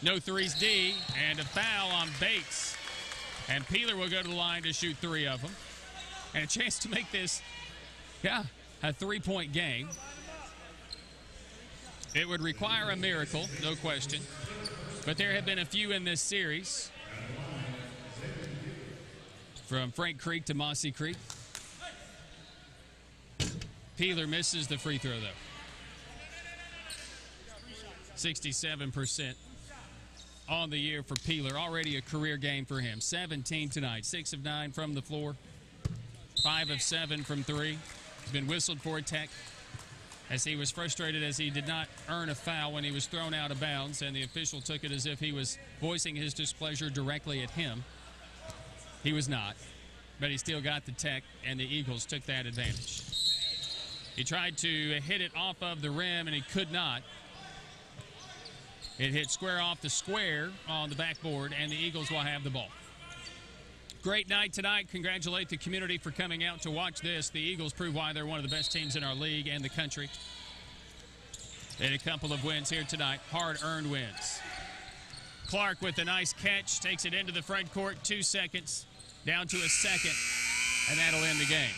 No threes D, and a foul on Bates. And Peeler will go to the line to shoot 3 of them. And a chance to make this, a 3-point game. It would require a miracle, no question. But there have been a few in this series. From Frank Creek to Mossy Creek. Peeler misses the free throw, though. 67% on the year for Peeler. Already a career game for him. 17 tonight. 6 of 9 from the floor. 5 of 7 from 3. He's been whistled for a tech as he was frustrated as he did not earn a foul when he was thrown out of bounds, and the official took it as if he was voicing his displeasure directly at him. He was not, but he still got the tech, and the Eagles took that advantage. He tried to hit it off of the rim, and he could not. It hit square off the square on the backboard, and the Eagles will have the ball. Great night tonight. Congratulate the community for coming out to watch this. The Eagles prove why they're one of the best teams in our league and the country. And a couple of wins here tonight, hard-earned wins. Clark with a nice catch, takes it into the front court, 2 seconds, down to a second, and that'll end the game.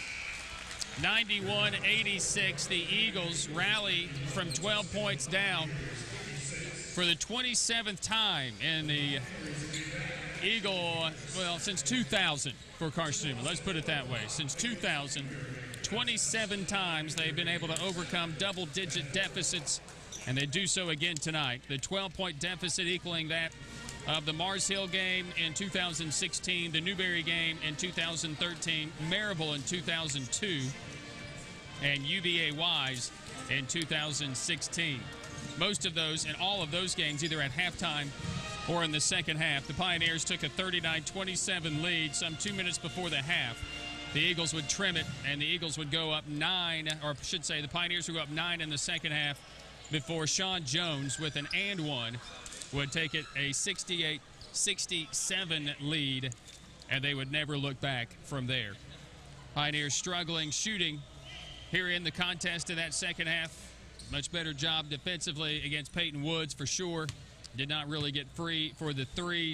91-86, the Eagles rally from 12 points down for the 27th time in the since 2000 for Carson-Newman. Let's put it that way. Since 2000, 27 times they've been able to overcome double-digit deficits, and they do so again tonight. The 12-point deficit equaling that of the Mars Hill game in 2016, the Newberry game in 2013, Maryville in 2002, and UVA Wise in 2016. Most of those and all of those games either at halftime or in the second half. The Pioneers took a 39-27 lead some 2 minutes before the half. The Eagles would trim it, and the Eagles would go up 9, or I should say the Pioneers would go up 9 in the second half before Sean Jones with an and one would take it a 68 67 lead, and they would never look back from there. Pioneers struggling shooting here in the contest in that second half. Much better job defensively against Peyton Woods for sure. Did not really get free for the threes.